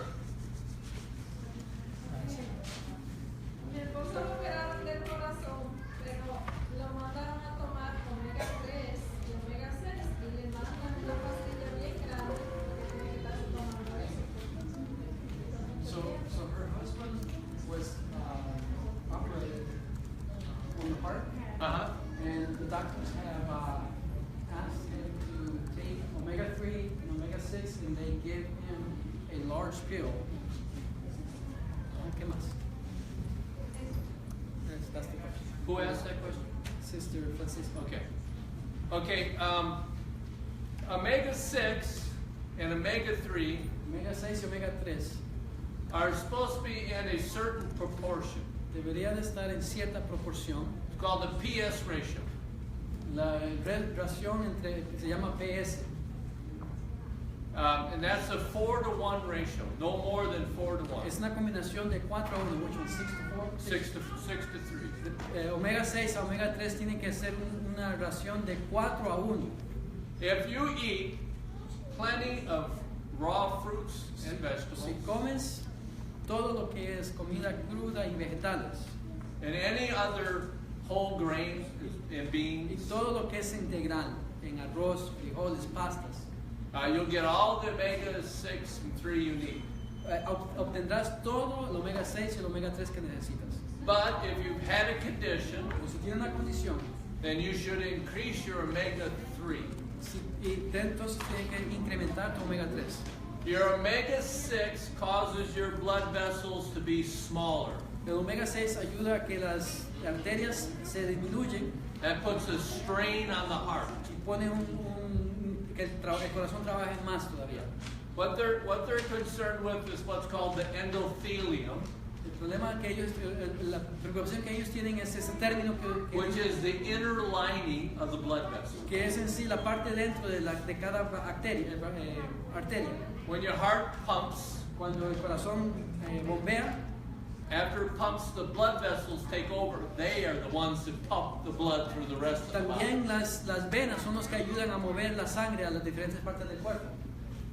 Mi esposo lo operaron del corazón, pero lo mandaron a tomar omega 3 y omega 6 y le mandan una pastilla bien grande porque tiene que estar tomando eso. So her husband was operated on the heart, and the doctors have asked him to take omega-3 and omega-6, and they give him a large pill. ¿Qué más? That's the question. Who asked that question? Sister Francisco. Okay, omega-6 and omega-3 Omega-6 y omega-3 are supposed to be in a certain proportion. debería de estar en cierta proporción. It's called the PS ratio. La relación entre, se llama PS. And that's a 4-to-1 ratio, no more than 4-to-1. Es una combinación de 4 a 1, which one, 6 to 4? 6 to 3. Omega 6 a omega 3 tiene que ser una ración de 4 a 1. If you eat plenty of raw fruits and vegetables, Si comes todo lo que es comida cruda y vegetales, and any other whole grains and y beans, todo lo que es integral, en arroz, frijoles, pastas, you'll get all the omega-6 and 3 you need. obtendrás todo el omega 6 y el omega 3 que necesitas. But if you've had a condition, Pero si tienes una condición, then you should increase your omega-3. entonces tienes que incrementar tu omega 3. Your omega-6 causes your blood vessels to be smaller. El omega 6 ayuda a que las arterias se disminuyen That puts a strain on the heart. y pone que el corazón trabaje más todavía. What they're concerned with is what's called the endothelium. El problema que ellos, la preocupación que ellos tienen es ese término which is the inner lining of the blood vessel. que es en sí la parte dentro de cada arteria. When your heart pumps, Cuando el corazón bombea, after it pumps, the blood vessels take over. They are the ones that pump the blood through the rest of the body. también las venas son los que ayudan a mover la sangre a las diferentes partes del cuerpo.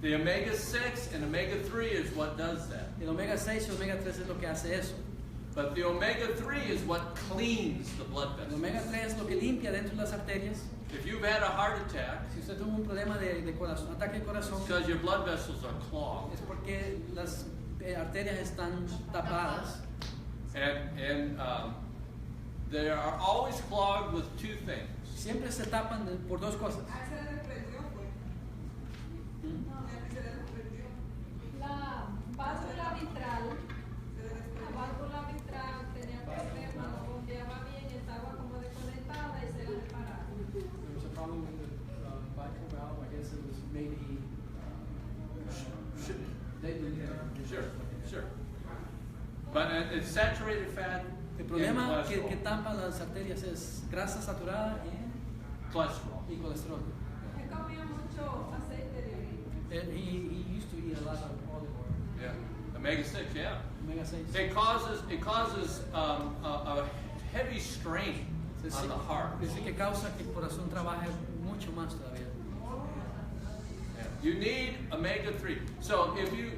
The omega-6 and omega-3 is what does that. El omega 6 y omega 3 es lo que hace eso. But the omega-3 is what cleans the blood El vessels. omega 3 es lo que limpia dentro de las arterias. If you've had a heart attack, Si usted tuvo un problema de corazón, ataque de corazón, it's because your blood vessels are clogged. es porque las arterias están tapadas. And they are always clogged with two things. Siempre se tapan por dos cosas. Ah, se le desprendió, pues. Se le desprendió. La válvula vitral, tenía problemas, no bombeaba bien, estaba como desconectada y se le repararon. There was a problem with the mitral valve. I guess it was maybe Sure. But it's saturated fat el and problema que cholesterol. tapa las arterias es grasa saturada Cholesterol. y colesterol. He comido mucho aceite de oliva. And he used to eat a lot of olive oil, Yeah. Omega-6, yeah. omega 6. It causes a heavy strain on the heart. Dice que causa que el corazón trabaje mucho más todavía. You need omega-3. So if you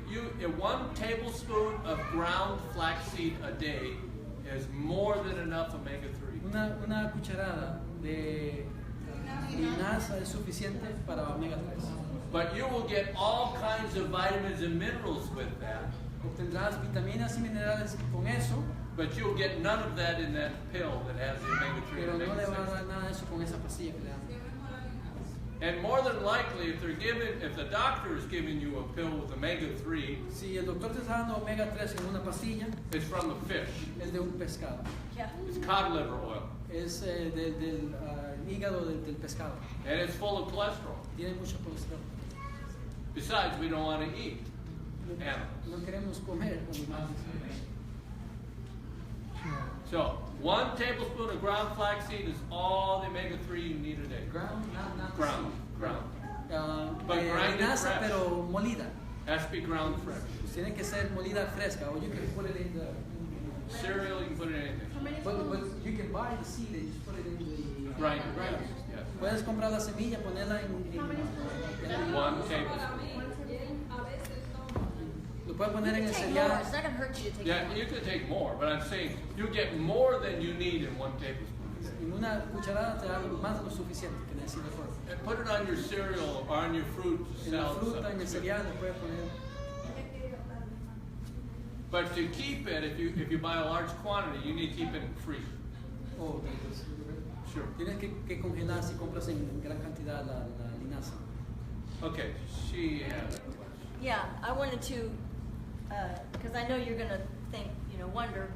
1 tablespoon of ground flaxseed a day is more than enough omega-3. Una cucharada de linaza es suficiente para omega 3. But you will get all kinds of vitamins and minerals with that. Obtendrás vitaminas y minerales con eso, But you'll get none of that in that pill that has the omega-3 pero and no le va a omega-6. dar nada de eso con esa pastilla que le dan. And more than likely, if the doctor is giving you a pill with omega-3, Si el doctor te está dando omega 3 en una pastilla, it's from a fish. es de un pescado. Yeah. It's cod liver oil. Es del hígado del pescado. And it's full of cholesterol. Tiene mucho colesterol. Besides, we don't want to eat animals. No queremos comer animales. So, 1 tablespoon of ground flaxseed is all the omega-3 you need a day. Ground, not Ground. But de grinded linaza, fresh. pero molida. Has to be ground fresh. Pues tiene que ser molida fresca, or you can put it in the. Cereal, you can put it in anything. But you can buy the seed and just put it in the. Grind it, right? Yes. Puedes comprar la semilla, ponerla en 1 tablespoon. A veces no. lo puedes poner en el Take more. cereal. It's not going to hurt you to take Yeah, more. you could take more, but I'm saying you get more than you need in 1 tablespoon. En una cucharada te da más de lo suficiente que necesitas. And put it on your cereal or on your fruit En la salad. fruta, en el something. cereal, le puedes poner. But to keep it, if you buy a large quantity, you need to keep it in the freezer. Oh, Sure. tienes que congelar si compras en gran cantidad la linaza. Okay, she had a question. Yeah, I wanted to, because I know you're going to think, wonder.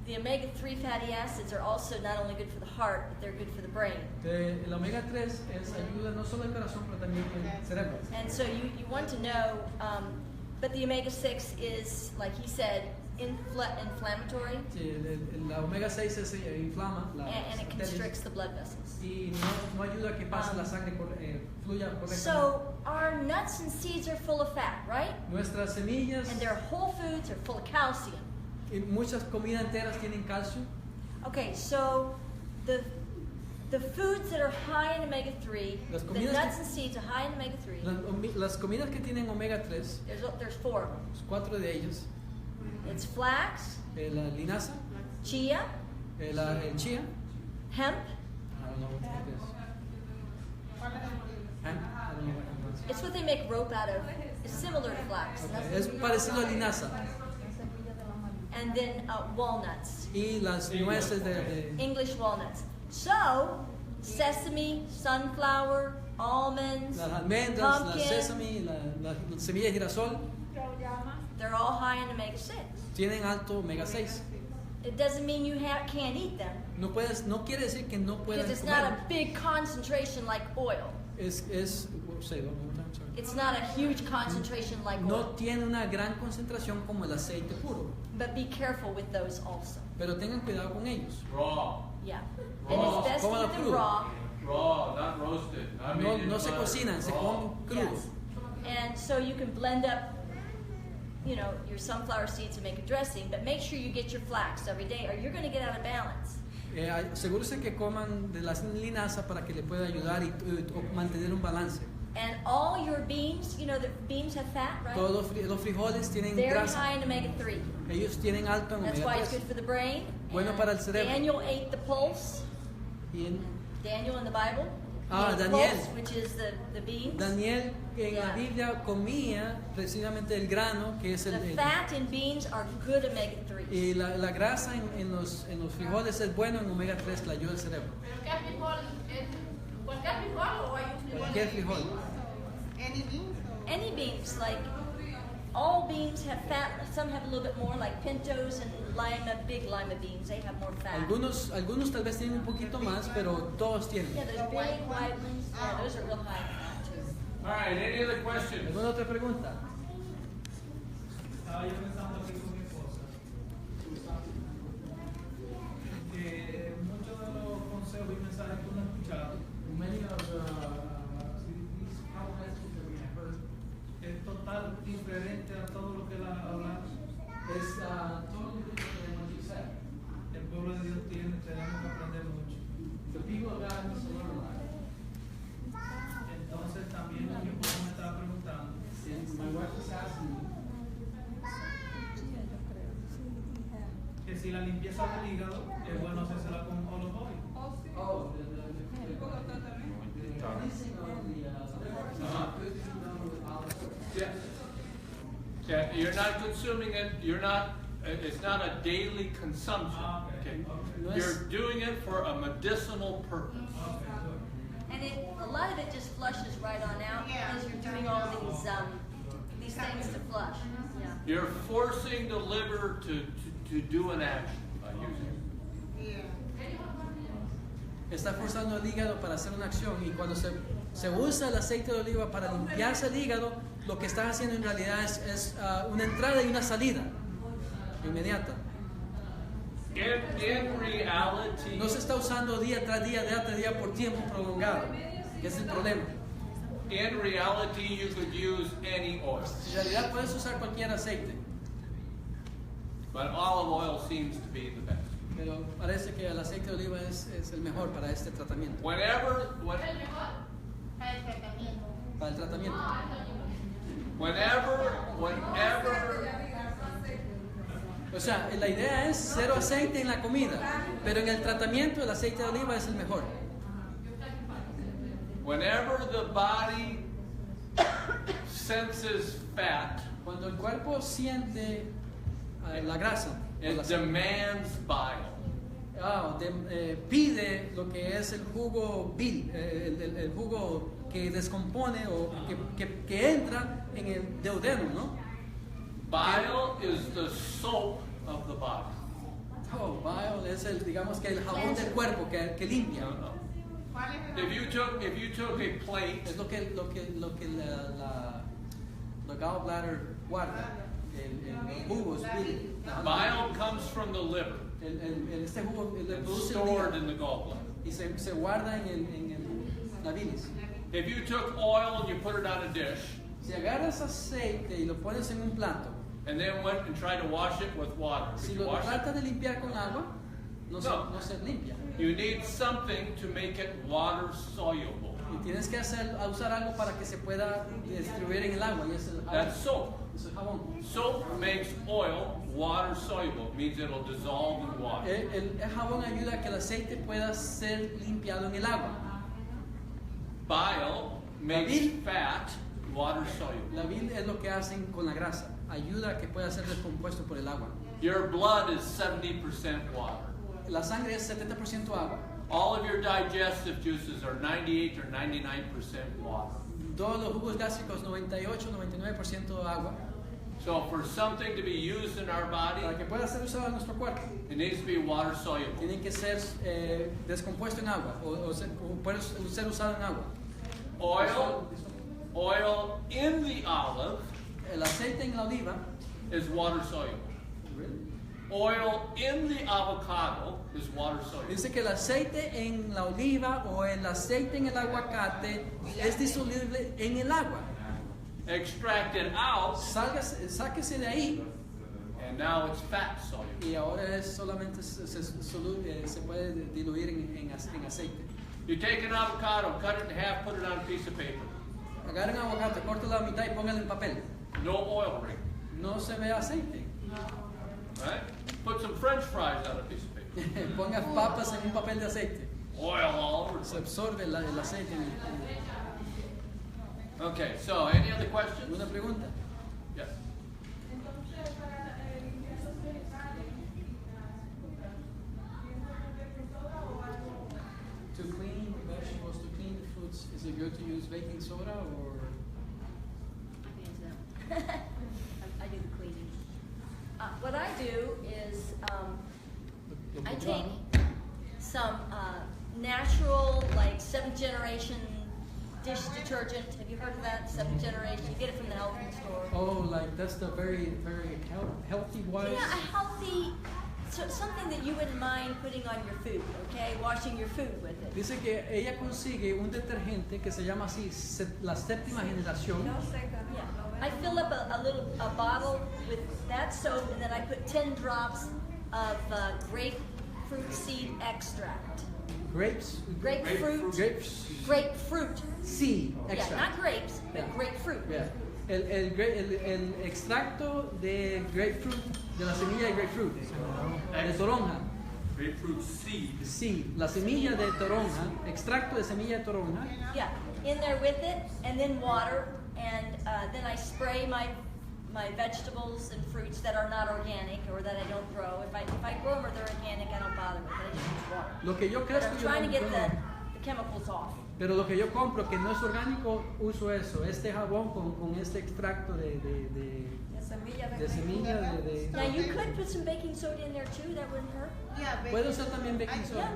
The omega-3 fatty acids are also not only good for the heart, but they're good for the brain. El omega 3 ayuda no solo al corazón, pero también al cerebro. And so you want to know, but the omega-6 is, like he said, inflammatory, Sí, la omega 6 inflama las and it arterias constricts the blood vessels. y no ayuda a que pase la sangre fluya correctamente. So our nuts and seeds are full of fat, right? Nuestras semillas And their whole foods are full of calcium. y muchas comidas enteras tienen calcio. Okay, so the foods that are high in omega-3, Las the comidas nuts que- and seeds are high in omega-3. Las comidas que tienen omega 3, There's 4 of them. 4 de ellas, It's flax, la linaza, chia, el chía, hemp. I don't know what that is. Hemp? I don't know what hemp is. It's what they make rope out of. It's similar to flax. Okay, es parecido a linaza. And then walnuts, Y las nueces de English walnuts. So, sesame, sunflower, almonds, las almendras, la pumpkin, sésame, la semilla de girasol they're all high in omega-6. tienen alto omega 6. It doesn't mean you can't eat them, No quiere decir que no puedas because it's not comer. a big concentration like oil. Say one more time. It's not a huge concentration like No oil. tiene una gran concentración como el aceite puro, But be careful with those also. pero tengan cuidado con ellos. Raw. Yeah. Raw. And it's best to Cómalo eat them crudo. raw. Raw, not roasted. I mean, No, in no se butter. cocinan, se Raw. comen crudos. Yes. And so you can blend up, you know, your sunflower seeds and make a dressing, but make sure you get your flax every day or you're going to get out of balance. Asegúrese que coman de la linaza para que le pueda ayudar y mantener un balance. And all your beans, you know that beans have fat, right? Todos los frijoles tienen Very grasa. high in omega-3. Ellos tienen alto en That's why it's omega 3. good for the brain. Bueno And para el cerebro. Daniel ate the pulse. Y en Daniel in the Bible. Ah, ate Daniel. Pulse, which is the beans. Daniel en Yeah. la Biblia comía precisamente el grano, que es The el fat in beans are good omega-3s. y la grasa en los frijoles es bueno en omega 3 que le ayuda al cerebro. ¿Pero qué frijol? ¿Cualquier frijol o hay un frijol? Cualquier frijol. Any beans or Any beans, like all beans have fat. Some have a little bit more, like pintos and lima, big lima beans. They have more fat. Algunos tal vez tienen un poquito más, pero todos tienen. Yeah, those big white ones. Yeah, those are real high in fat too. All right, any other questions? ¿Alguna otra pregunta? Estaba yo pensando aquí con mi esposa. Que muchos de los consejos y mensajes que uno ha escuchado, many of these conversations that we have heard, es total diferente a todo lo que él ha hablado. Es totally different than what you said. El pueblo de Dios tenemos que aprender mucho. The people of God needs to learn a lot. Entonces también mi esposa me estaba preguntando And my wife is asking me, que si la limpieza del hígado es bueno hacérsela con olive oil. oh, the cleansing of the liver is not good to be done with olive oil. Yeah. Yeah, you're not consuming it. You're not. It's not a daily consumption. Okay. Okay. You're doing it for a medicinal purpose. Okay, good. And a lot of it just flushes right on out because you're doing all these things to flush. Yeah. You're forcing the liver to do an action by using it. Está forzando el hígado para hacer una acción y cuando se usa el aceite de oliva para limpiarse el hígado, lo que está haciendo en realidad es una entrada y una salida inmediata. In reality, No se está usando día tras día por tiempo prolongado, que es el problema. in reality, you could use any oil, En realidad puedes usar cualquier aceite, but olive oil seems to be the best. pero parece que el aceite de oliva es el mejor para este tratamiento, Whenever para el tratamiento. O sea, la idea es cero aceite en la comida, pero en el tratamiento el aceite de oliva es el mejor. Whenever the body senses fat, Cuando el cuerpo siente la grasa, it demands bile. pide lo que es el jugo vil, el jugo que descompone o que entra en el duodeno, ¿no? Bile is the soap of the body. Oh, bile es digamos que el jabón del cuerpo que limpia. No, no. If you took a plate, Es lo que la gallbladder guarda, el jugo es vil. bile comes from the liver, Este jugo le produce el stored hígado in the gallbladder. y se guarda en la bilis. If you took oil and you put it on a dish, Si agarras aceite y lo pones en un plato, and then went and tried to wash it with water, si could you lo wash it? tratas de limpiar con agua, no se limpia. You need something to make it water soluble. Y tienes que usar algo para que se pueda distribuir en el agua. Y es el jabón. That's soap. Es el jabón. Soap makes oil water soluble. It means it'll dissolve in water. El jabón ayuda a que el aceite pueda ser limpiado en el agua. Bile makes David. fat water soluble. La bil es lo que hacen con la grasa. Ayuda a que pueda ser descompuesto por el agua. Your blood is 70% water. La sangre es 70% agua. All of your digestive juices are 98 or 99% water. Todos los jugos gástricos 98-99% agua. So for something to be used in our body, Para que pueda ser usado en nuestro cuerpo, it needs to be water soluble. tiene que ser descompuesto en agua o puede ser usado en agua. Oil Oil in the olive El aceite en la oliva. is water soluble. Really? Oil in the avocado is water soluble. Dice que el aceite en la oliva o el aceite en el aguacate es disoluble en el agua. Extract it out, Sáquese de ahí and now it's fat soluble. y ahora es solamente se puede diluir en aceite. You take an avocado, cut it in half, put it on a piece of paper. Agarren aguacate, corta la mitad y póngalo en papel. No oil ring. No se ve aceite. Right? Put some French fries on a piece of paper. Ponga papas en un papel de aceite. Oil all over. Se absorbe el aceite. Okay, so any other questions? ¿Una pregunta? Yes. Entonces, para limpiar esos vegetales, ¿pienso soda o algo? To clean the vegetables, to clean the fruits, is it good to use baking soda or? I do the cleaning. What I do is I take some natural, like 7th generation dish detergent. Have you heard of that? 7th generation. You get it from the health food store. Oh, like that's the very, very healthy wise. Yeah, a healthy, so something that you wouldn't mind putting on your food, okay? Washing your food with it. Dice que ella consigue un detergente que se llama así, la séptima generación. Yeah. I fill up a bottle with that soap, and then I put 10 drops of grapefruit seed extract. Grapefruit seed extract. Yeah, not grapes, but Yeah. grapefruit. Yeah. El extracto de grapefruit, de la semilla de grapefruit, de toronja. Grapefruit seed. Sí, la semilla de toronja, extracto de semilla de toronja. Yeah, in there with it, and then water, and then I spray my vegetables and fruits that are not organic or that I don't grow. If I grow them or they're organic, I don't bother with it. I just use water. Lo que yo But crezco, I'm yo trying to no- get the chemicals off. Pero lo que yo compro que no es orgánico, uso eso, este jabón con este extracto de semilla de Now you could put some baking soda in there too. That wouldn't hurt. Yeah, Puedo usar también baking soda.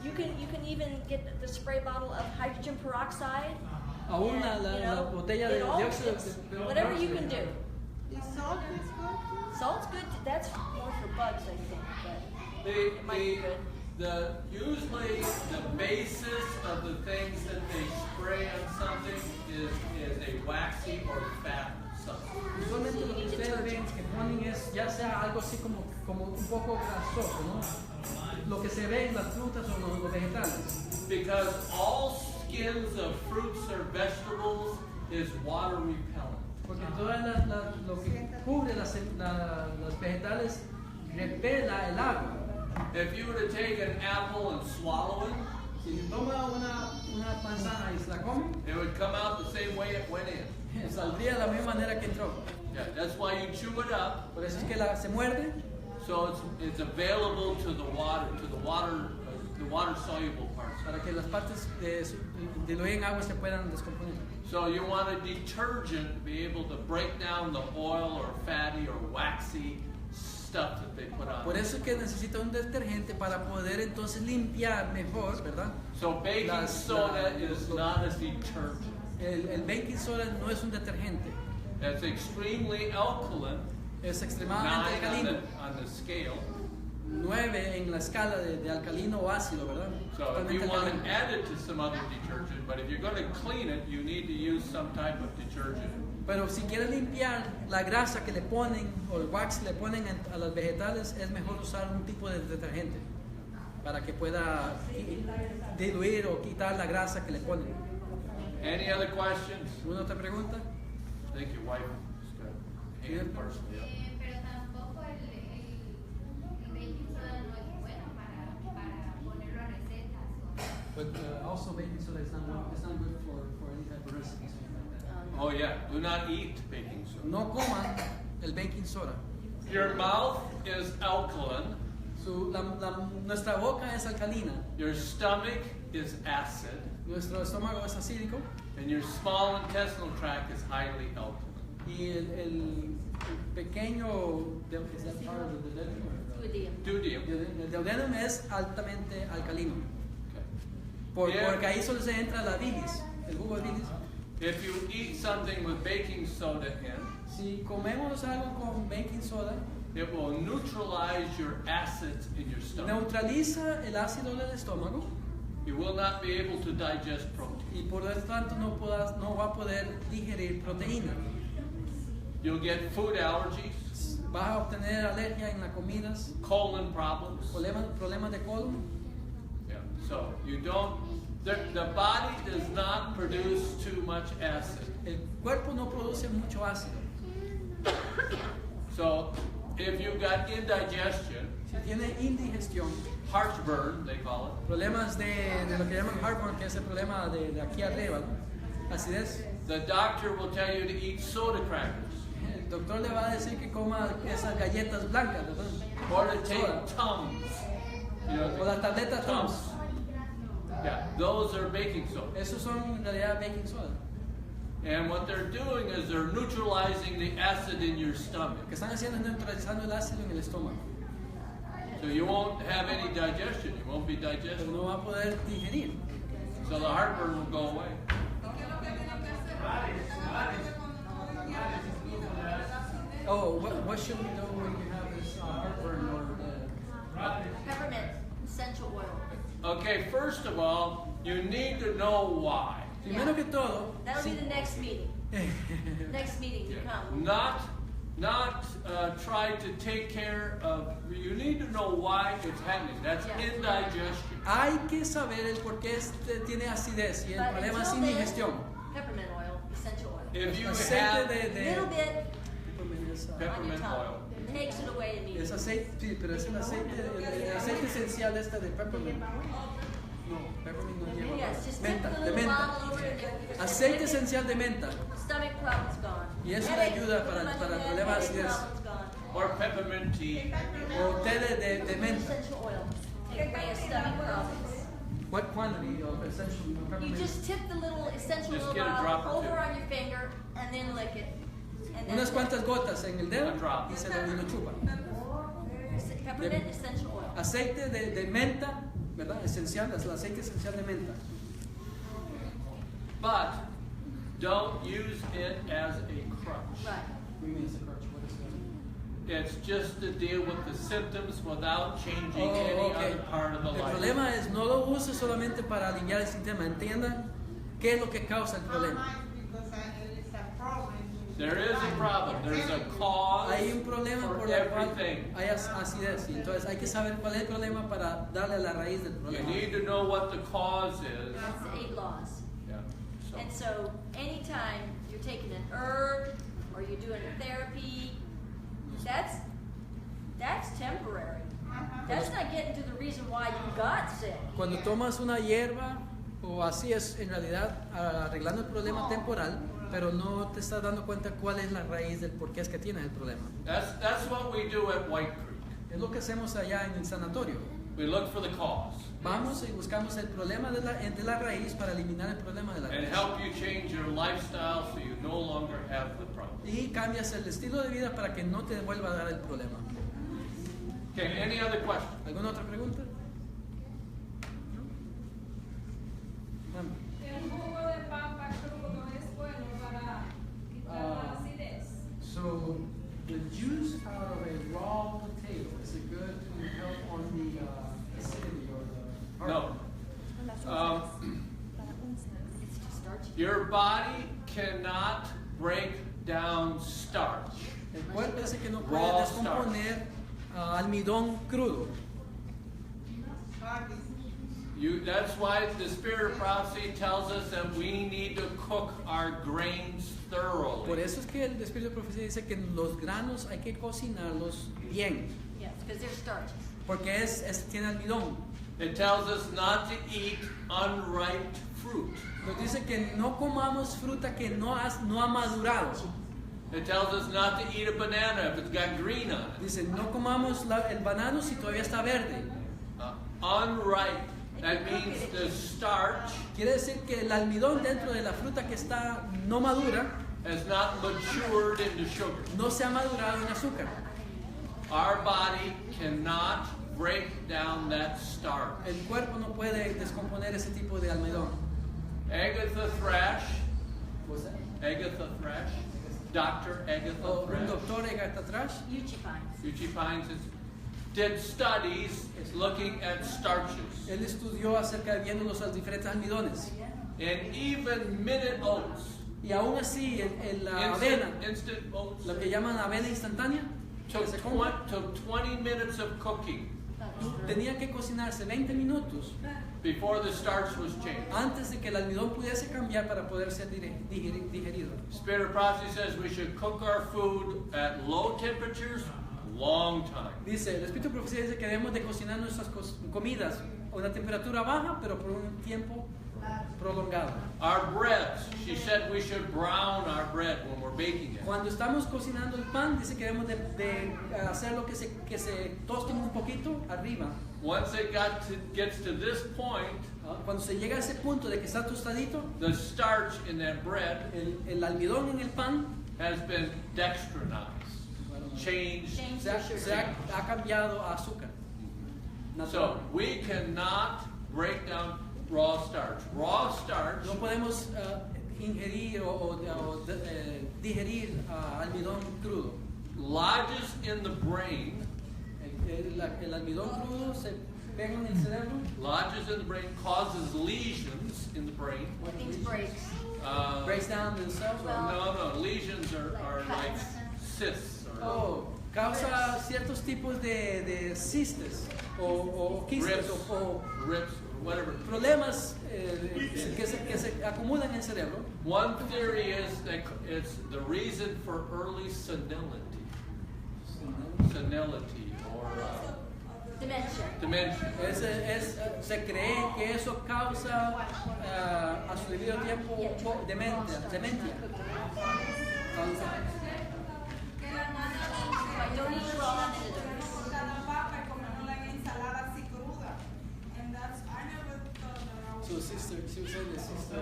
You can even get the spray bottle of hydrogen peroxide. Aún and, la you know, botella it de all dióxido fits. de Whatever you can do. The salt is good. Salt's good. That's more for bugs, I think. But it might be good. Usually the basis of the things that they spray on something is a waxy or fat substance. Usualmente lo que ustedes ven que ponen es ya sea algo así como un poco grasoso, ¿no? Lo que se ve en las frutas o los vegetales. Because all skins of fruits or vegetables is water repellent. Porque todas lo que cubre las vegetales repela el agua. If you were to take an apple and swallow it, Si toma una manzana y se la come, it would come out the same way it went in. saldría de la misma manera que entró. Yeah, that's why you chew it up, Por eso es que se muerde, so it's available to the water soluble parts. para que las partes diluyen agua se puedan descomponer. So you want a detergent to be able to break down the oil or fatty or waxy stuff that they put on. Por eso es que necesita un detergente para poder entonces limpiar mejor, ¿verdad? So baking soda is not a detergent. El baking soda no es un detergente, It's extremely alkaline, es extremadamente 9 alcalino. on the scale. 9 en la escala de alcalino o ácido, ¿verdad? So if you Totalmente want alcalino. to add it to some other detergent, but if you're going to clean it, you need to use some type of detergent. Pero si quieres limpiar la grasa que le ponen o el wax que le ponen a los vegetales, es mejor usar un tipo de detergente para que pueda diluir o quitar la grasa que le ponen. Any other questions? ¿Una otra pregunta? I think your wife has got a hand personally up. Pero tampoco el baking soda no es bueno para ponerlo a recetas. But also baking soda is not good for any type of recipes. Oh yeah, do not eat baking soda. No coman el baking soda. Your mouth is alkaline. Nuestra boca es alcalina, Your stomach is acid. nuestro estómago es acídico And your small intestinal tract is highly alkaline. y el pequeño is that part of the duodenum? Duodenum. El duodenum es altamente alcalino. Okay. Yeah. Porque ahí solo se entra la bilis, el jugo de bilis. If you eat something with baking soda in, Si comemos algo con baking soda, it will neutralize your acids in your stomach. neutraliza el ácido del estómago You will not be able to digest protein. y por lo tanto no va a poder digerir proteína. You'll get food allergies, Vas a obtener alergia en las comidas, colon problems. problemas de colon. Yeah. So you don't. The body does not produce too much acid. El cuerpo no produce mucho ácido. So if you've got indigestion, Si tiene indigestión, heartburn, they call it. problemas de lo que llaman heartburn, que es el problema de aquí arriba, ¿no? Acidez. The doctor will tell you to eat soda crackers El doctor le va a decir que coma esas galletas blancas, ¿verdad? or to take Soda. Tums. You know, O las tabletas Tums. Yeah, those are baking soda. Esos son en realidad baking soda. And what they're doing is they're neutralizing the acid in your Lo stomach. que están haciendo es neutralizando el ácido en el estómago. So you won't have any digestion. You won't be Pero digested. no va a poder digerir. So the heartburn will go away. ¿Qué es lo que tienen que hacer? Cuando no tienen acidez. Oh, what should we do when you have this heartburn or Peppermint, essential oil. Okay, first of all, you need to know why. Primero que todo, That'll be si- the next meeting. Next meeting you come. Not try to take care of. You need to know why it's happening. That's Yeah. indigestion. hay que saber el por qué tiene acidez y el But problema es until then, indigestión. peppermint oil, essential oil. If you Aceite have Little bit es, on your peppermint tongue. oil, Takes it away es immediately. aceite, sí, pero es el aceite esencial de peppermint. No, peppermint no lleva Yes, just dip menta, the de little menta. bottle over it. Aceite esencial de menta. Stomach problem's gone. Y eso le Headache, ayuda put para it on el your head, problema de headache acidez. problem's gone. or peppermint tea. O té de menta. Essential oil. Take away a stomach problems. What quantity of essential You peppermint? just tip the little essential Just oil get a drop bottle or two. over on your finger and then lick it. And then Unas cuantas gotas en el dedo A drop. y se lo chupa. Peppermint essential oil. Aceite de menta, ¿verdad? Esencial, es el aceite esencial de menta. But don't use it as a crutch. Right. It's just to deal with the symptoms without changing Oh, any okay. other part of the El life. problema es no lo use solamente para aliviar el sistema. Entiendan qué es lo que causa el problema. There is a problem. There's a cause Hay un problema for por el cual everything. hay acidez. Y entonces hay que saber cuál es el problema para darle a la raíz del You problema. need to know what the cause is. That's the 8 laws. Yeah. So, And so anytime you're taking an herb or you're doing a therapy, that's temporary. That's not getting to the reason why you got sick. Cuando tomas una hierba, o así es en realidad arreglando el problema temporal, pero no te estás dando cuenta cuál es la raíz del por qué es que tienes el problema. that's what we do at White Creek. Es lo que hacemos allá en el sanatorio. We look for the cause Vamos y buscamos el problema de la raíz para eliminar el problema de la and raíz. help you change your lifestyle so you no longer have the problem. Y cambias el estilo de vida para que no te vuelva a dar el problema. Okay, any other question? ¿Alguna otra pregunta? ¿No? El jugo de papa crudo es bueno para quitar la acidez. So the juice out of a raw potato, is it good to help on the acidity or the No. It's too starchy. Your body cannot break down starch. El cuerpo dice que no puede Raw descomponer almidón crudo. That's why the Spirit of Prophecy tells us that we need to cook our grains Por thoroughly. eso es que el Espíritu de Profecía dice que los granos hay que cocinarlos bien, Yes, because they're starchy. porque tiene almidón. It tells us not to eat unripe fruit. Nos dice que no comamos fruta que no ha madurado. It tells us not to eat a banana if it's got green on it. Dice, no comamos el banano si todavía está verde. Unripe, that means the starch Quiere decir que el almidón dentro de la fruta que está no madura, has not matured into sugar. no se ha madurado en azúcar. Our body cannot break down that starch. El cuerpo no puede descomponer ese tipo de almidón. Agatha Thrash What's that? Agatha Thrash. Dr. Agatha Oh, un Thrash. doctor Agatha Thrash. Eugene Pines did studies looking at starches. Él estudió acerca de viendo los diferentes almidones. And even minute oats. Y aún así, la avena, Instant oats. lo que llaman avena instantánea, Took 20 minutes of cooking tenía que cocinarse 20 minutos before the starch was changed. antes de que el almidón pudiese cambiar para poder ser digerido. Spirit of prophecy says we should cook our food at low temperatures long time. Dice, el Espíritu de Profecía dice que debemos de cocinar nuestras comidas a una temperatura baja, pero por un tiempo prolongado. Our breads, she said we should brown our bread when we're baking it. Cuando estamos cocinando el pan, dice que debemos de hacerlo que se tosten un poquito arriba. Once it gets to this point, Cuando se llega a ese punto de que está tostadito, the starch in that bread el almidón en el pan has been dextrinized, changed. se ha cambiado a azúcar. So we cannot break down raw starch. Raw starch No podemos ingerir o digerir almidón crudo. lodges in the brain, El almidón crudo se pega en el cerebro. lodges in the brain, causes lesions in the brain. Things breaks. Breaks down the cells. No, lesions are like cysts. Causa ciertos tipos de cistes o quistes o rips, whatever. problemas que se acumulan en el cerebro. One theory is that it's the reason for early senility. Senility or dementia. Se cree que eso causa a su debido tiempo demencia. Don't eat raw. So sister, she was saying that sister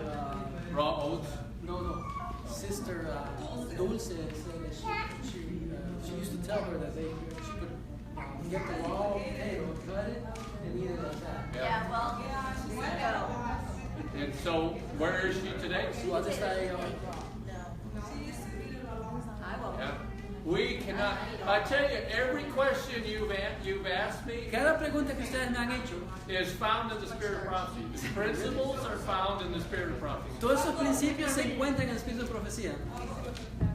Raw oats. No. Sister Dulce said that she used to tell her that she could get the raw potato, cut it, and eat it like that. Yeah, well, And so, where is she today? ¿Dónde está ella? I won't. Yeah. We cannot. I tell you, every question you've asked me Cada pregunta que ustedes me han hecho, is found in the Spirit of prophecy. The principles are found in the Spirit of prophecy. todos esos principios se encuentran en el Espíritu de Profecía.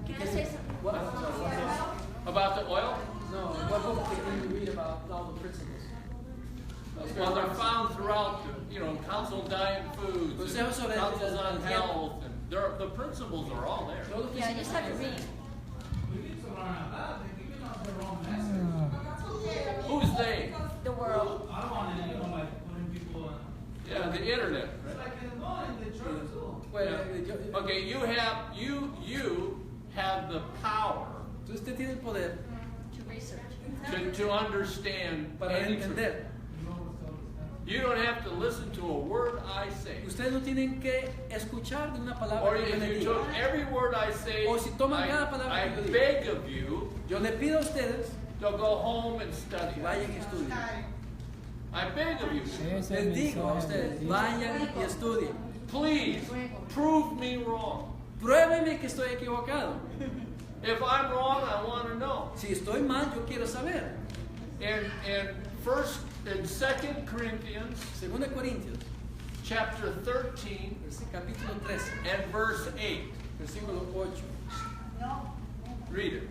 Can I say something? What? About the oil? No, what book can you read about all the principles? Well, they're found throughout, Council on Diet and Foods, and councils on health, and the principles are all there. Yeah, I just have to read. Who's they? The world. I don't want to, putting people Yeah, the internet. It's like in the church too. Yeah. Okay, you have the power Usted tiene el poder To research. to understand para any truth. entender. You don't have to listen to a word I say. Ustedes no tienen que escuchar de una palabra Or que yo if le you diga. took every word I say, O si toman cada palabra I que yo diga. beg of you Yo le pido a ustedes to go home and study. que vayan y estudien. I beg of you. Les digo a ustedes, vayan y estudien. Please, prove me wrong. Pruébeme que estoy equivocado. If I'm wrong, I want to know. Si estoy mal, yo quiero saber. In 2 Corinthians, 2 Corintios, chapter 13, capítulo 13, and verse 8. versículo 8. Read it.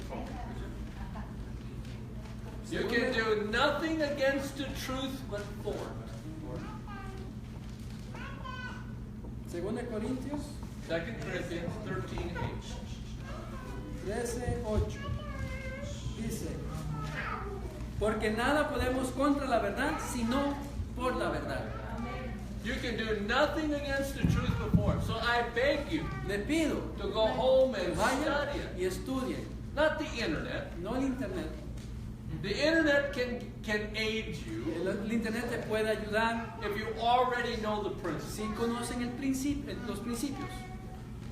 You can do nothing against the truth but for it. 2 Corintios 2 Corinthians 13, 13, 8. Dice, porque nada podemos contra la verdad, sino por la verdad. 8. You can do nothing against the truth before it. So I beg you Le pido to go home que and vayan study it. y estudien, Not the internet. no el internet. The internet can aid you El internet te puede ayudar if you already know the principles. si conocen los principios.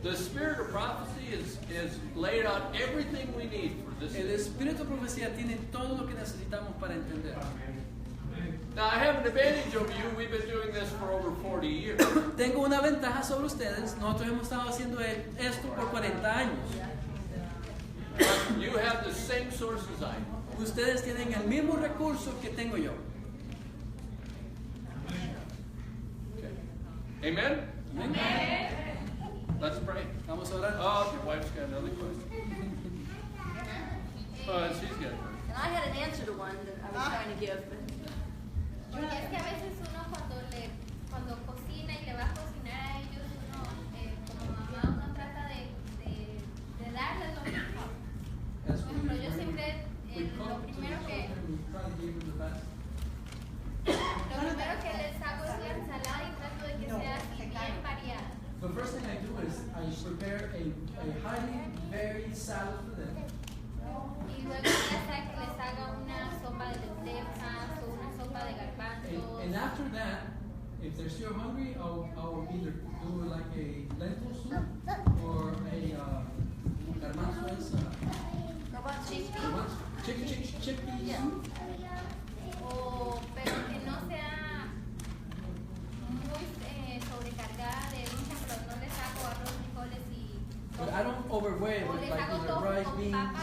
The spirit of prophecy is laid out everything we need for this. El Espíritu de Profecía tiene todo lo que necesitamos para entender. Now, I have an advantage over you. We've been doing this for over 40 years. Tengo una ventaja sobre ustedes. Nosotros hemos estado haciendo esto por 40 años. You have the same sources I have. Ustedes tienen el mismo recurso que tengo yo. Okay. Amen? Amen. Let's pray. Vamos a orar. Oh, your wife's got another question. She's got it. And I had an answer to one that I was trying to give. But Porque es que a veces uno cuando cocina y le va a cocinar a ellos, uno como mamá uno trata de darles lo mejor. Por ejemplo, yo siempre lo primero que les hago es la ensalada y trato de que sea así bien variada. The first thing I do is I prepare a highly varied salad for them. Y luego ya sea que les haga una sopa de lentejas o una sopa de garbanzos. And after that, if they're still hungry, I'll either do like a lentil soup or a garbanzos, chickpea soup. Pero que no sea muy sobrecargada de, por ejemplo, no les hago arroz, frijoles y... But I don't overweigh it with like either rice, beans,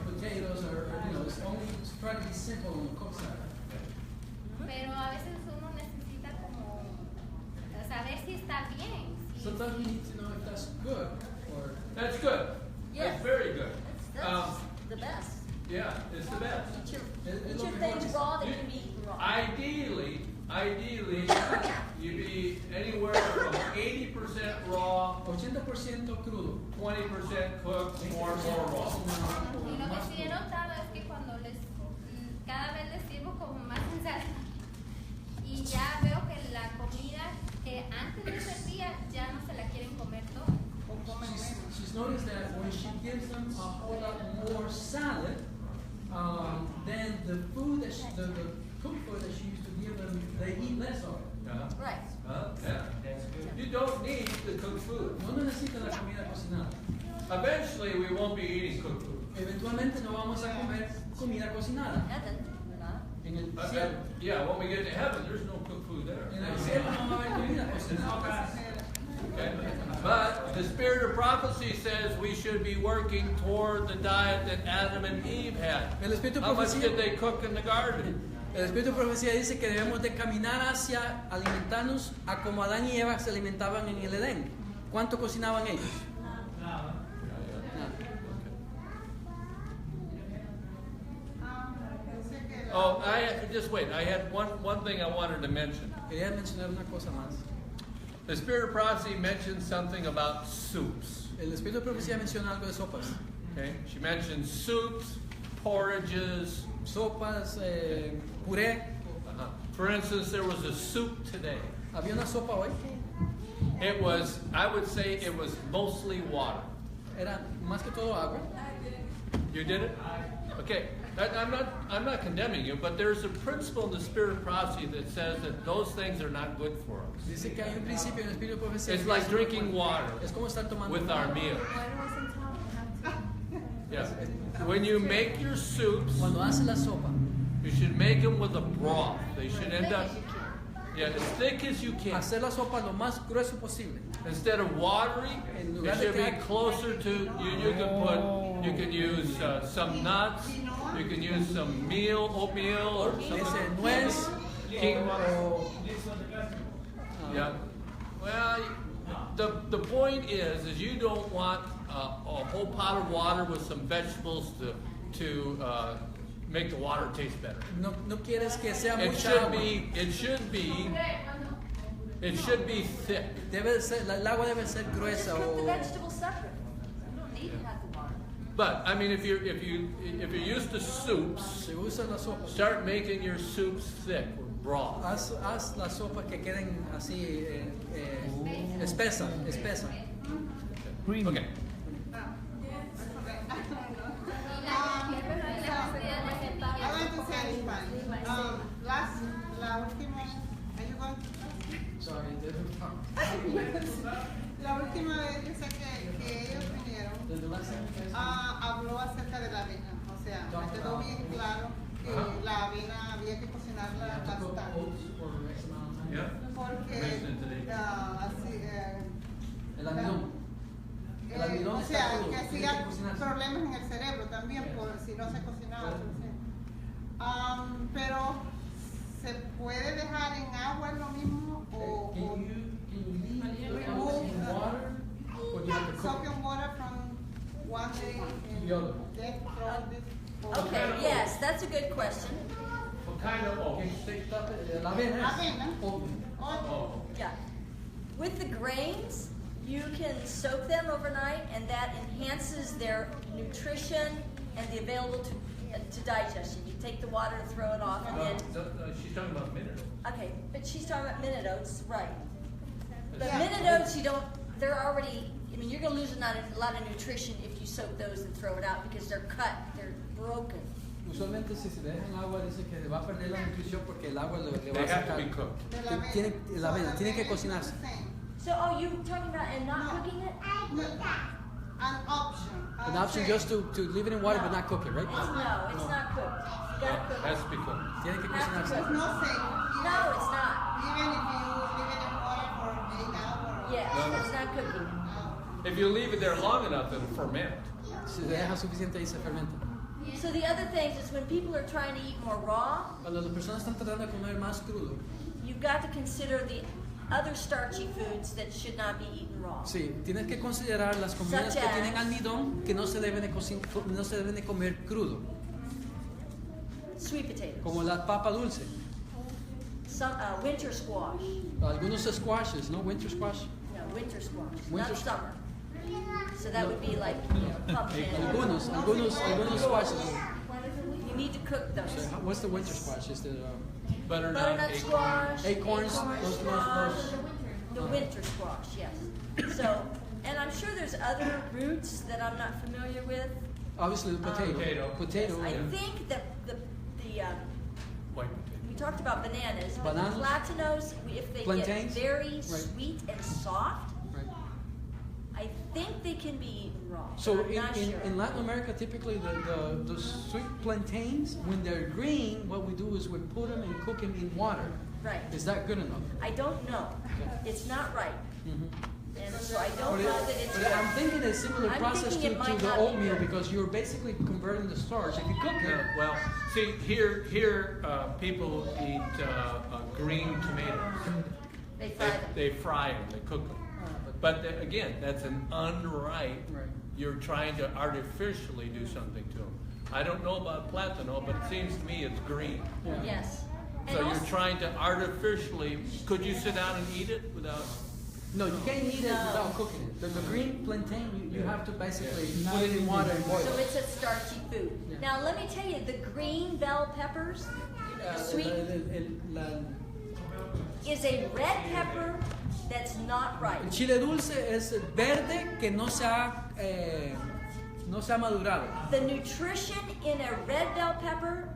potatoes, or it's only try to be simple on the cook side. Pero a veces uno necesita como saber si está bien. Sometimes we need to know if that's good or... That's good. Yes. That's very good. that's the best. Yeah, it's the best. Eat your things raw that can be eaten raw. Ideally, you be anywhere from 80% raw, 80% crudo. 20% cooked, more raw. Y lo que sí he notado es que cuando cada vez les sirvo como más ensalada y ya veo que la comida que antes les servía ya no se la quieren comer todo o comen menos. She's noticed that when she gives them a whole lot more salad, then the food that the cooked food that she used to give them, they eat less of it. Right. Yeah. You don't need the cooked food. No necesita la comida cocinada. Eventually, we won't be eating cooked food. Eventualmente no vamos a comer comida cocinada. Heaven, we're not. En el cielo. Yeah, when we get to heaven, there's no cooked food there. En el cielo no va a haber comida cocinada. Okay. But the spirit of prophecy says we should be working toward the diet that Adam and Eve had. El espíritu de How much profecía, did they cook in the garden? el espíritu de profecía dice que debemos de caminar hacia alimentarnos a como Adán y Eva se alimentaban en el Edén. ¿Cuánto cocinaban ellos? Nada. Oh, just wait. I had one thing I wanted to mention. Quería mencionar una cosa más. The spirit of prophecy mentioned something about soups. El espíritu de profecía menciona algo de sopas. Okay, she mentioned soups, porridges, sopas, puré. For instance, there was a soup today. Había una sopa hoy. It was, I would say, it was mostly water. Era más que todo agua. You did it? Okay. I'm not condemning you, but there's a principle in the spirit of prophecy that says that those things are not good for us. Dice que hay un principio en el espíritu de profecía. It's like drinking water Es como estar tomando with our meal. Yeah. When you make your soups, Cuando hace la sopa, you should make them with a broth. They should end up, as thick as you can. Hacer la sopa lo más grueso posible. Instead of watery, it should be closer to you can use some nuts, you can use some oatmeal or something. Nuez, quinoa. Yeah. Well, the point is you don't want a whole pot of water with some vegetables to make the water taste better. No quieres que sea mucha agua. It should be thick. El agua debe ser gruesa. Cook the vegetables separate. You don't need to have the water. But I mean, if you're used to soups, start making your soups thick with broth. Haz la sopa que queden así espesa. Okay. I want to say in Spanish. La última, are you going to? Sorry, La última vez que sé que ellos vinieron, habló acerca de la avena. O sea, me quedó bien claro que la avena había habría que cocinarla bastante. Yeah. Porque así, El almidón. El almidón o está sea, crudo, que tiene que hacía cocinarse. problemas en el cerebro también por si no se cocinaba. Pero ¿se puede dejar en agua lo mismo o Can you leave the remove in water or do you have to cook soak in water from one day the other? then throw this? Okay, yes, that's a good question. What kind of oats? La avena. Avena. Oh. Yeah. With the grains, you can soak them overnight, and that enhances their nutrition and the available to digestion. You take the water and throw it off, and then She's talking about minute. okay. But she's talking about minute oats, right? But Yeah. minute oats, you don't. They're already. I mean, you're going to lose a lot of nutrition if you soak those and throw it out because they're cut. They're broken. Usualmente si se deja en agua dice que va a perder la nutrición porque el agua le va They a have to sacar. be cooked. La avena tiene que cocinarse. So, you talking about and not cooking it? An option. An option just to leave it in water but not cook it, right? It's not cooked. You gotta cook Has it. to be cooked. Tiene que Has to cocinarse. cook. It's not safe. No, it's not. Even if you leave it in water for 8 hours. Yes, No, no. it's not cooking. If you leave it there long enough, it'll ferment. Si se deja suficiente ahí se fermenta. So the other thing is when people are trying to eat more raw, Cuando las personas están tratando de comer más crudo, you've got to consider the other starchy foods that should not be eaten raw. sí, tienes que considerar las comidas Such que as- tienen almidón que no se deben de comer crudo, Sweet potatoes, como la papa dulce, some winter squash. algunos squashes, ¿no? Winter squash. No, winter squash, Winter not squash. summer. So that would be like pumpkin. Algunos squashes. You need to cook those. So, what's the winter squash? Is the Butternut squash, acorns, those. the winter squash, yes. So, and I'm sure there's other roots that I'm not familiar with. Obviously, the potato. Potato. I yeah. think that the White potato. we talked about bananas, but Bananas? the platanos, if they Plantains? get very Right. sweet and soft, Right. I think they can be eaten raw. So but I'm not sure. in Latin America, typically the sweet plantains, when they're green, what we do is we put them and cook them in water. Right. Is that good enough? I don't know. It's not right. And so I don't But know that it's but I'm right. thinking a similar I'm process thinking it to might the not be oatmeal good. because you're basically converting the starch. If you cook it, Yeah, well, see, here, people eat green tomatoes. They fry them. They fry them, they cook them. But again, that's an unripe. Right. You're trying to artificially do something to them. I don't know about platano, but it seems to me it's green. yeah. Yes. And So you're also- trying to artificially. Could you sit down and eat it without? No, you can't eat it No. without cooking it. The green plantain, you have to basically Yeah. put it in water and boil So it. it's a starchy food. Yeah. Now let me tell you, the green bell peppers, the sweet, is a red pepper that's not ripe. El chile dulce es verde que no se ha madurado. The nutrition in a red bell pepper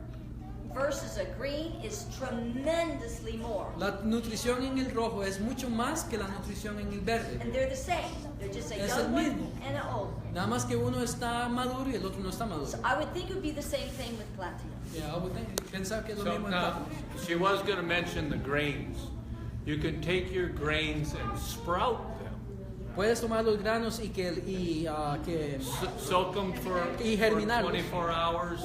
versus a green is tremendously more. La nutrición en el rojo es mucho más que la nutrición en el verde. And they're the same. They're just a Es el young one mismo. and an old one. Nada más que uno está maduro y el otro no está maduro. So I would think it would be the same thing with platano. Yeah, I would think, pensar que es lo So mismo en now, plátano. she was going to mention the grains. You can take your grains and sprout them. Puedes tomar los granos y que Soak them for Y germinarlos. 24 hours.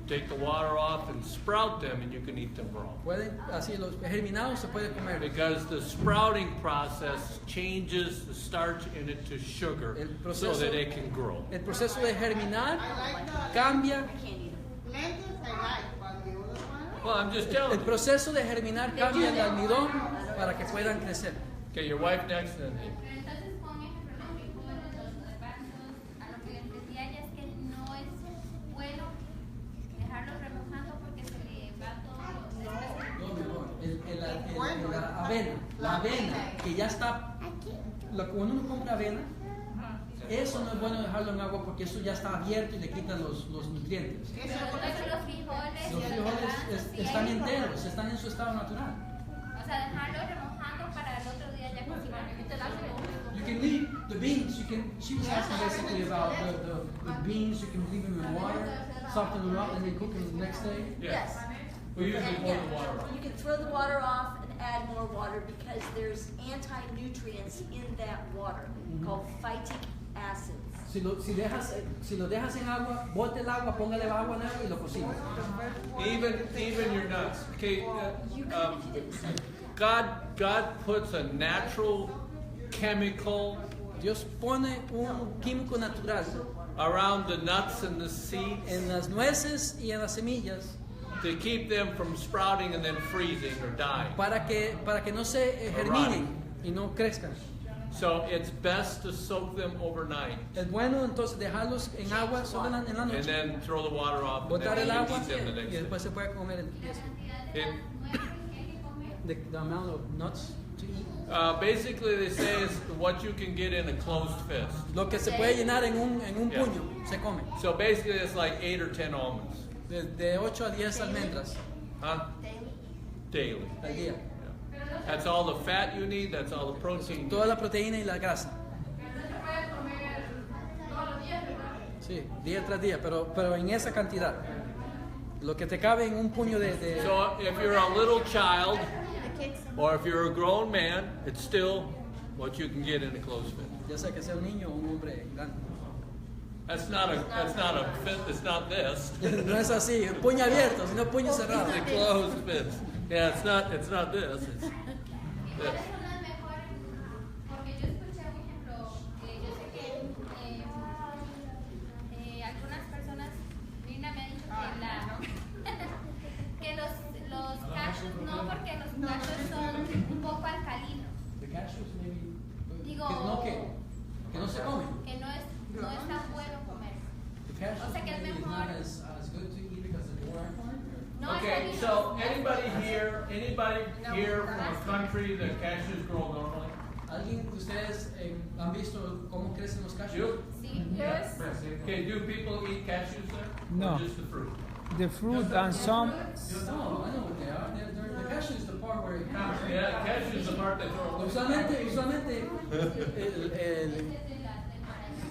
Take the water off and sprout them, and you can eat them raw. pueden así los germinados se puede comer. Because the sprouting process changes the starch in it to sugar El so proceso- that it can grow. El proceso de germinar I like the cambia. I can't eat them. lentils, I like, but the other one, Well, I'm just telling El you. proceso de germinar cambia el almidón para que puedan crecer. Okay, your wife next, and then Pero entonces, con ejemplo, los frijoles, los garbanzos, a lo que les decía ella es que no es bueno dejarlos remojando porque se le va todo. No, mejor. La avena que ya está. Cuando uno compra avena, eso no es bueno dejarlo en agua porque eso ya está abierto y le quitan los nutrientes. Pero entonces los frijoles, Los y frijoles garbanzos, sí, están ahí- enteros, están en su estado natural. O sea, dejarlos remojando para el otro día ya cocinar. You can leave the beans. She was asking basically about the beans. You can leave them in water, soften them up, and then cook them the next day. yeah. Yes. We usually pour the water off. You can throw the water off and add more water because there's anti-nutrients in that water called phytic acids. Si lo dejas en agua, bote el agua, póngale agua nueva y lo cocina. Even your nuts. Okay, You could if you didn't say it. God puts a natural chemical Dios pone un químico natural around the nuts and the seeds en las nueces y en las semillas to keep them from sprouting and then freezing or dying. para que no se germinen y no crezcan. So it's best to soak them overnight Es bueno entonces dejarlos en agua solo en la and noche, then throw the water off and botar then el you agua eat them the y next day. después se puede comer eso. The amount of nuts to eat. Basically, they say is what you can get in a closed fist. Lo que se puede llenar en un Yeah. puño se come. So basically, it's like 8 or 10 almonds. De 8 a 10 almendras Huh? Daily. al día. Yeah. That's all the fat you need. That's all the protein. Toda la proteína y la grasa. Pero no se puede comer todos los días, ¿verdad? Sí, día tras día, pero en esa cantidad. Lo que te cabe en un puño de So if you're a little child or if you're a grown man, it's still what you can get in a closed fist. ya sea que sea un niño o un hombre grande. That's not a fist. It's not this. No es así, puño abierto, sino puño cerrado. It's a closed fist. Yeah, it's not this. It's ¿Cuáles this. son las mejores? Porque yo escuché, por ejemplo, yo sé que algunas personas, Mirna me ha dicho que los cashews no, porque los cashews son un poco alcalinos. Digo, que no se comen. que no es tan bueno comer. O sea que es mejor. No Okay, es so anybody here from a country that cashews grow normally? ¿Alguien de ustedes han visto cómo crecen los cashews? You? Sí, Yes. Okay, do people eat cashews there? No. Or just the fruit? The fruit and some. No, I know what they are. The cashew is the part where it comes. Yeah, cashews the part they throw. Usualmente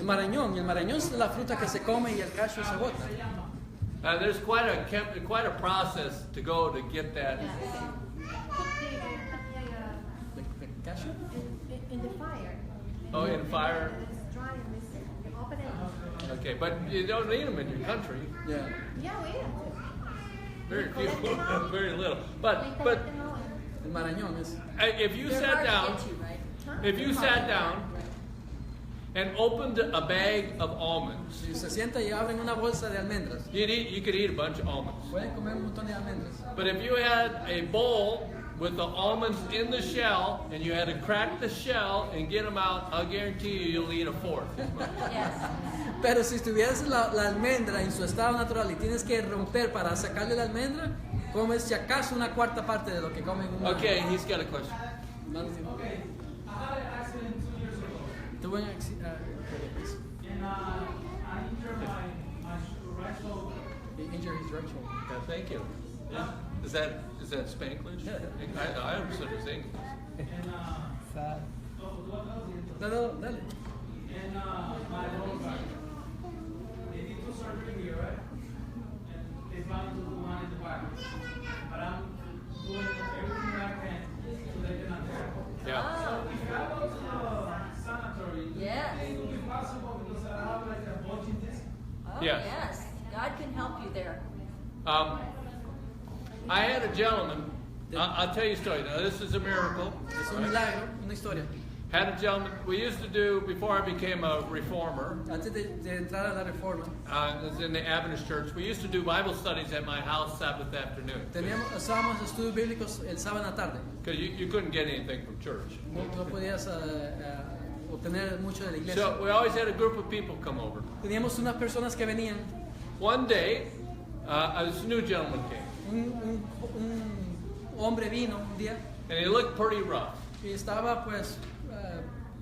el marañón. Y el marañón es la fruta que se come y el cashew se bota. There's quite a process to go to get that. The cashew? In the fire. Oh, in fire. It's dry and missing. You open it. Okay, but you don't eat them in your country. Yeah. Yeah, we have. Very few, very little. But El marañón es. if you They're sat hard to down, get to, right? if you sat down and opened a bag of almonds, Si se sienta y abren una bolsa de almendras, you could eat a bunch of almonds. pueden comer un montón de almendras. But if you had a bowl with the almonds in the shell and you had to crack the shell and get them out, I'll guarantee you'll eat a fourth. Yes. Pero si tuvieras la almendra en su estado natural y tienes que romper para sacarle la almendra, comes si acaso una cuarta parte de lo que comen un Okay, he's got a question. Okay, I had an accident 2 years ago, Te voy a and I injured my right shoulder. injure his right shoulder. Yeah, thank you. Yeah. Is that Spanglish? I understood his English. And Sad. No, dale. And my lower back. They did 2 surgery here, right? And they found to do one in the back. But I'm doing everything I can so they cannot tear. Yeah. So if I go to the sanitary, do you Yes. think it would be possible because I have like a bulging disc? Oh, Yes. yes. God can help you there. I had a gentleman. I'll tell you a story. Now, this is a miracle. Es un milagro, una historia. Had a gentleman. We used to do before I became a reformer. Antes de entrar a la reforma, It was in the Adventist church. We used to do Bible studies at my house Sabbath afternoon hacíamos estudios bíblicos el sábado en la tarde. because you couldn't get anything from church. No podías obtener mucho de la iglesia. So we always had a group of people come over. Teníamos unas personas que venían. One day, this new gentleman came, Un hombre vino un día and he looked pretty rough. y estaba pues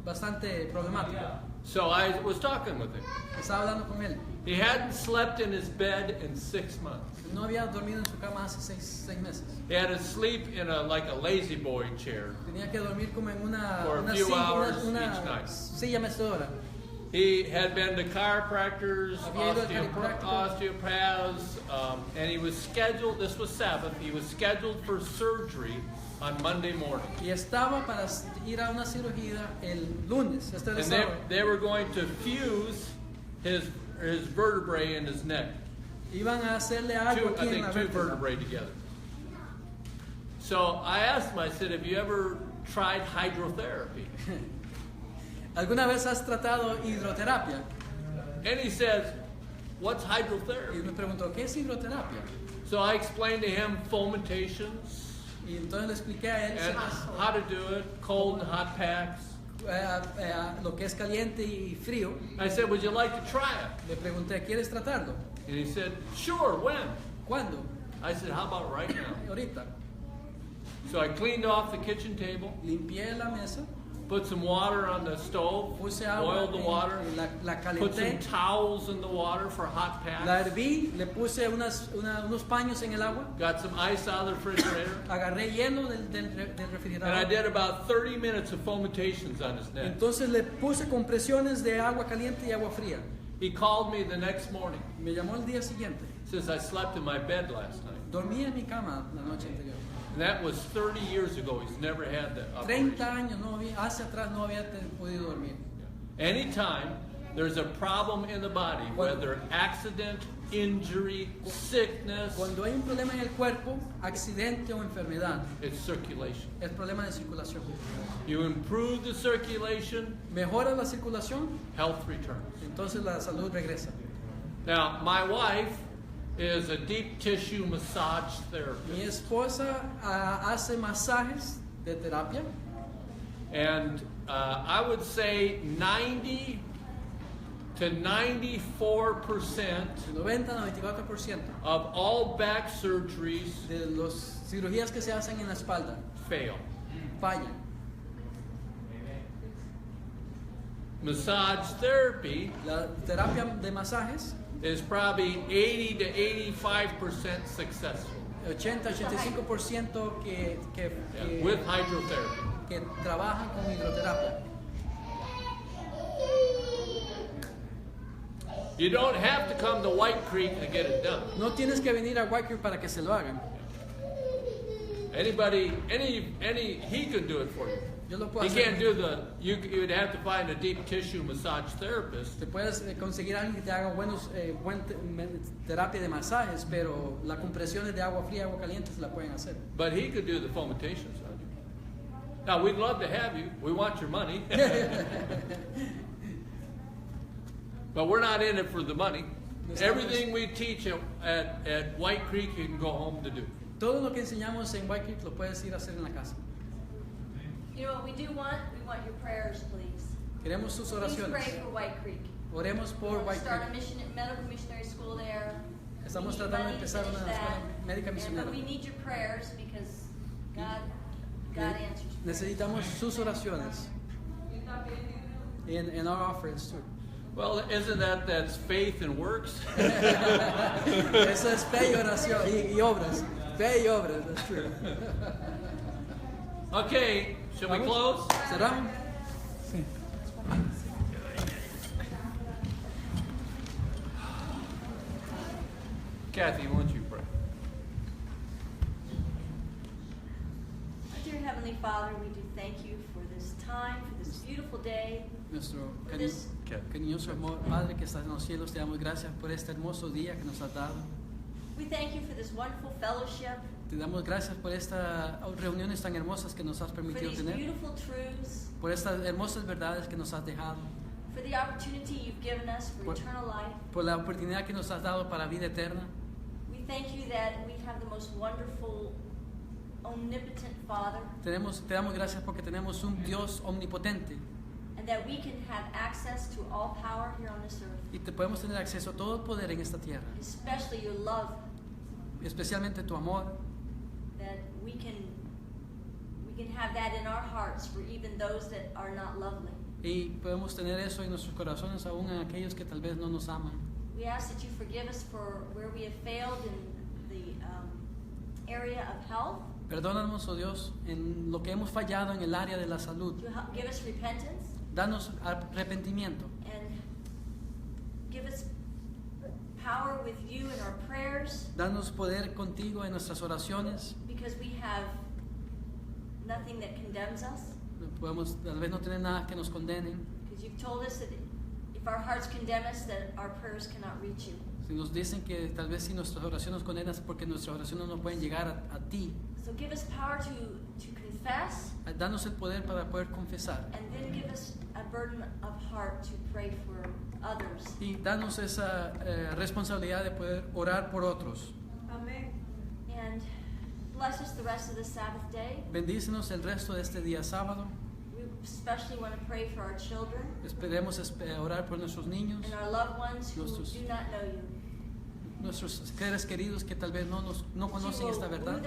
bastante problemático. So I was talking with him. Estaba hablando con él. He hadn't slept in his bed in 6 months. No había dormido en su cama hace seis meses. He had to sleep in like a lazy boy chair. Tenía que dormir como en For a few hours each night. silla mecedora. He had been to chiropractors, Había ido al chiropractor. osteopaths, and he was scheduled, this was Sabbath, he was scheduled for surgery on Monday morning. Y estaba para ir a una cirugía el lunes. Este era el And sábado. they were going to fuse his vertebrae in his neck. Iban a hacerle algo I aquí en la think two vértebra. vertebrae together. So I asked him, I said, have you ever tried hydrotherapy? ¿Alguna vez has tratado hidroterapia? And he says, what's Y hydrotherapy? me preguntó, ¿qué es hidroterapia? So I explained to him fomentations Y entonces le expliqué a él and how to do it, cold and hot packs. lo que es caliente y frío. I said, would you like to try it? Le pregunté, ¿quieres tratarlo? And he said, sure, when? ¿Cuándo? I said, how about right now? Ahorita. So I cleaned off the kitchen table, Limpié la mesa, put some water on the stove, puse agua, boiled the water, la put some calenté, towels in the water for hot la packs, herví, le puse unos paños en el agua, got some ice out of the refrigerator, agarré hielo del and I refrigerador. did about 30 minutes of fomentations on his neck. Entonces le puse compresiones de agua caliente y agua fría. He called me the next morning. Me llamó el día siguiente. Says, I slept in my bed last night. Dormí en mi cama la noche anterior. And that was 30 years ago. He's never had that operation. 30 años hacia atrás no había podido dormir. Anytime there's a problem in the body, whether accident, injury, sickness, Cuando hay un problema en el cuerpo, accidente o enfermedad, it's circulation. es problema de circulación. You improve the circulation, Mejora la circulación, health returns. entonces la salud regresa. Now, my wife is a deep tissue massage therapist. Mi esposa hace masajes de terapia And I would say 90 to 94% 90-94% of all back surgeries de las cirugías que se hacen en la espalda fail. fallan. Massage therapy La terapia de masajes, is probably 80 to 85% successful 80-85% que with hydrotherapy. que trabajan con hidroterapia. You don't have to come to White Creek to get it done. No tienes que venir a White Creek para que se lo hagan. Anybody, he could do it for you. Yo lo puedo He hacer. can't do you would have to find a deep tissue massage therapist. Te puedes conseguir a alguien que te haga terapia de masajes, pero las compresiones de agua fría, agua caliente se la pueden hacer. But he could do the fomentations on you. Now, we'd love to have you. We want your money. But we're not in it for the money. Everything we teach at White Creek, you can go home to do. Todo lo que enseñamos en White Creek lo puedes ir a hacer en la casa. You know what we do want? We want your prayers, please. Queremos sus Please oraciones. pray for White Creek. Oremos We por want to White start Creek. a medical missionary school there. Estamos We need tratando de money to empezar finish una that. escuela médica And misionera. we need your prayers because God answers prayers. Necesitamos sus oraciones in our offerings too. Well, isn't that's faith and works? Eso es fe y oración y obras. Fe y obras, that's true. Okay, shall we close? ¿Cerramos? Kathy, why don't you pray? Dear Heavenly Father, we do thank you for this time, for this beautiful day. Nuestro For this cariñoso amor, Padre que estás en los cielos, te damos gracias por este hermoso día que nos has dado. We thank you for this wonderful fellowship, Te damos gracias por estas reuniones tan hermosas que nos has for permitido these tener, beautiful truths, por estas hermosas verdades que nos has dejado, for the opportunity you've given us for Por- eternal life. por la oportunidad que nos has dado para vida eterna. We thank you that we have the most wonderful, omnipotent Father, Te damos gracias porque tenemos un Dios omnipotente and that we can have access to all power here on this earth, y te podemos tener acceso a todo poder en esta tierra, especially your love, especialmente tu amor, that we can have that in our hearts for even those that are not lovely. y podemos tener eso en nuestros corazones aún en aquellos que tal vez no nos aman. We ask that you forgive us for where we have failed in the area of health, Perdónanos, oh Dios, en lo que hemos fallado en el área de la salud. to give us repentance, Danos arrepentimiento and Give us power with you in our prayers. Danos poder contigo en nuestras oraciones. Because we have nothing that condemns us. Tal vez no tener nada que nos condenen. Because you've told us that if our hearts condemn us, that our prayers cannot reach you. Si nos dicen que tal vez si nuestras oraciones nos condenan es porque nuestras oraciones no pueden llegar a ti. So give us power to confess. Danos el poder para poder confesar. And then give us a burden of heart to pray for others. Y danos esa responsabilidad de poder orar por otros. Amen. And bless us the rest of the Sabbath day. Bendícenos el resto de este día sábado. We especially want to pray for our children. Esperemos orar por nuestros niños. And our loved ones who do not know you. Nuestros seres queridos que tal vez no conocen esta verdad.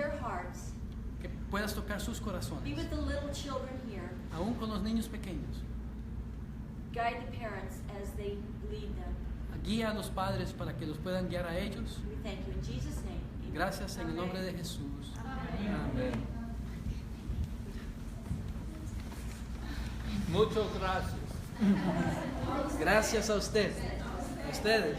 Que puedas tocar sus corazones. Be with the little children here. Aún con los niños pequeños. Guide the parents as they lead them. Guía a los padres para que los puedan guiar a ellos. We thank you in Jesus' name. Gracias en el nombre de Jesús. Amén. Muchas gracias. Gracias a usted. A ustedes.